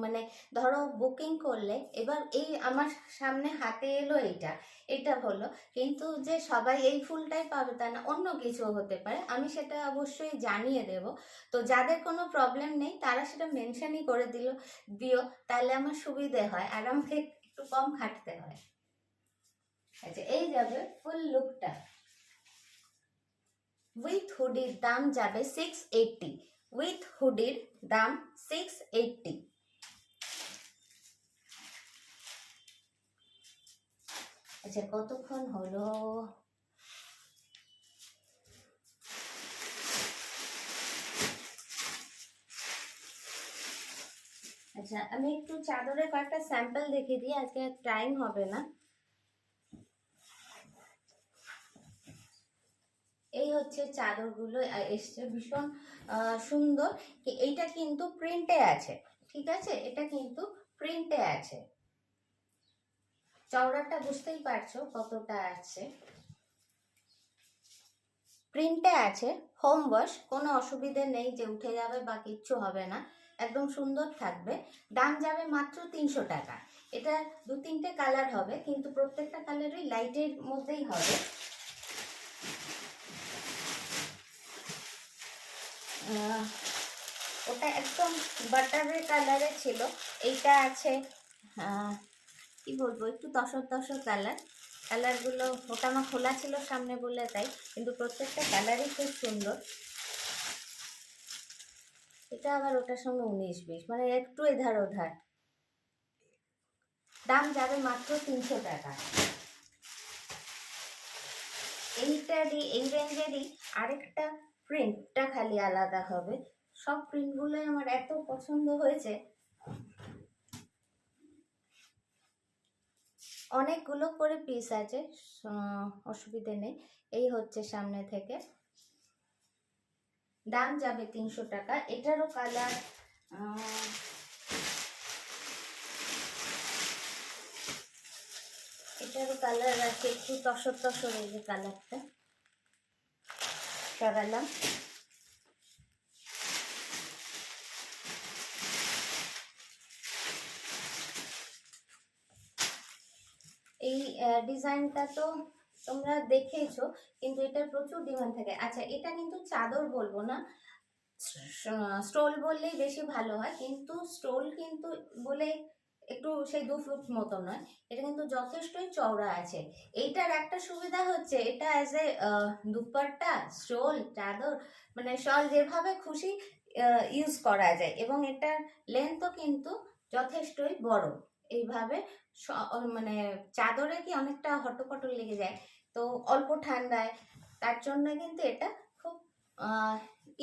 A: মানে ধরো বুকিং করলে, এবার এই আমার সামনে হাতে এলো এইটা, এটা হলো, কিন্তু যে সবাই এই ফুলটাই পাবে তা না, অন্য কিছু হতে পারে, আমি সেটা অবশ্যই জানিয়ে দেব। তো যাদের কোনো প্রবলেম নেই তারা সেটা মেনশনই করে দিও, তাহলে আমার সুবিধে হয় আর আমাকে একটু কম খাটতে হয়। আচ্ছা এই যাবে ফুল লুকটা। উইথ হুডির দাম যাবে 680, উইথ হুডির দাম 680। আচ্ছা কতক্ষণ হলো? আচ্ছা আমি একটু চাদরের কয়েকটা স্যাম্পল দেখিয়ে দিই, আজকে টাইম হবে না। এই হচ্ছে চাদরগুলো এসছে, ভীষণ সুন্দর। এইটা কিন্তু প্রিন্টে আছে, ঠিক আছে, এটা কিন্তু প্রিন্টে আছে। চওড়াটা বুঝতেই পারছো কতটা আছে, প্রিন্টে আছে। হোম ওয়াশ, কোনো অসুবিধে নেই যে উঠে যাবে বা কিচ্ছু হবে না, একদম সুন্দর থাকবে। দাম যাবে মাত্র 300 টাকা। এটা 2-3টে কালার হবে, কিন্তু প্রত্যেকটা কালারই লাইটের মধ্যেই হবে। ওটা একদম বাটারের কালারে ছিল, এইটা আছে কি বলবো, একটু তসর তসর কালার। কালারগুলো, ওটা আমার খোলা ছিল সামনে বলে তাই, কিন্তু প্রত্যেকটা কালারই খুব সুন্দর। এটা আবার ওটার সঙ্গে 19-20, মানে একটু এধার ওধার। দাম যাবে মাত্র 300 টাকা। এইটারই, এই রেঞ্জেরই আরেকটা প্রিন্টটা খালি আলাদা হবে। সব প্রিন্টগুলোই আমার এত পছন্দ হয়েছে, অনেকগুলো করে পিস আছে, অসুবিধে নেই। এই হচ্ছে সামনে থেকে, দাম যাবে 300 টাকা। এটারও কালার আছে একটু তসর তসর, এই যে কালারটা সরালাম। এই ডিজাইনটা তো তোমরা দেখেছো, কিন্তু এটার প্রচুর ডিমান্ড থাকে। আচ্ছা এটা কিন্তু চাদর বলবো না, স্টোল বললেই বেশি ভালো হয়, কিন্তু স্টোল কিন্তু বলে একটু সেই 2 ফুট মতো নয়, এটা কিন্তু যথেষ্টই চওড়া আছে। এইটার একটা সুবিধা হচ্ছে এটা অ্যাজ এ দুপাট্টা, স্টোল, চাদর, মানে শল যেভাবে খুশি ইউজ করা যায়, এবং এটার লেন্থও কিন্তু যথেষ্টই বড়। এইভাবে মানে চাদরে কি অনেকটা হটপট লেগে যায়, তো অল্প ঠান্ডায়, তার জন্য কিন্তু এটা খুব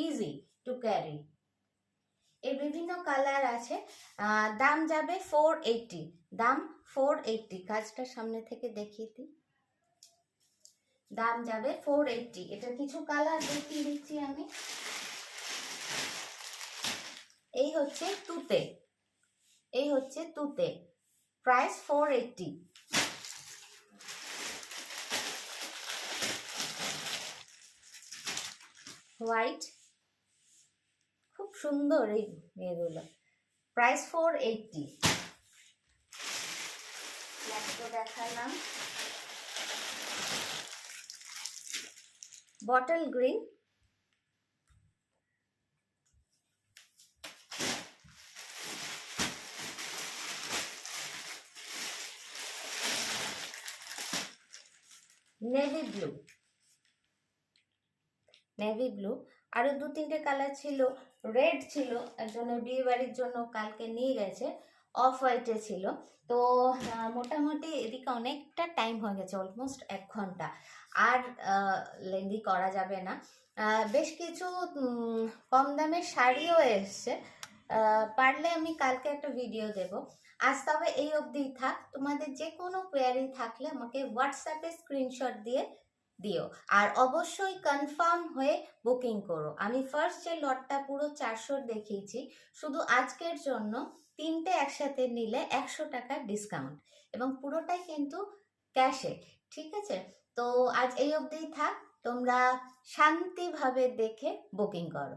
A: ইজি টু ক্যারি। এর বিভিন্ন কালার আছে। দাম যাবে 480, দাম 480। কাজটা সামনে থেকে দেখিয়ে দিই, দাম যাবে 480। এটা কিছু কালার দেখিয়ে দিচ্ছি আমি। এই হচ্ছে তুতে, এই হচ্ছে তুতে, প্রাইস 480। হোয়াইট, খুব সুন্দর এই মেয়েগুলো, প্রাইস 480। দেখালাম bottle green, navy blue, navy blue, আরো 2-3টে কালার ছিল, রেড ছিল, একজনের বিয়ে বাড়ির জন্য কালকে নিয়ে গেছে, অফ হোয়াইটে ছিল। তো মোটামুটি এদিকে অনেকটা টাইম হয়ে গেছে, অলমোস্ট 1 ঘন্টা, আর লেন্দি করা যাবে না। বেশ কিছু কম দামের শাড়িও এসছে, পারলে আমি কালকে একটা ভিডিও দেব। আজ তবে এই অবধিই থাক। তোমাদের যে কোনো কোয়ারি থাকলে আমাকে হোয়াটসঅ্যাপে স্ক্রিনশট দিয়ে দিও, আর অবশ্যই কনফার্ম হয়ে বুকিং করো। আমি ফার্স্ট যে লটটা পুরো 400 দেখিয়েছি, শুধু আজকের জন্য 3টে একসাথে নিলে 100 টাকা ডিসকাউন্ট, এবং পুরোটাই কিন্তু ক্যাশে। ঠিক আছে, তো আজ এই অবধিই থাক, তোমরা শান্তিভাবে দেখে বুকিং করো।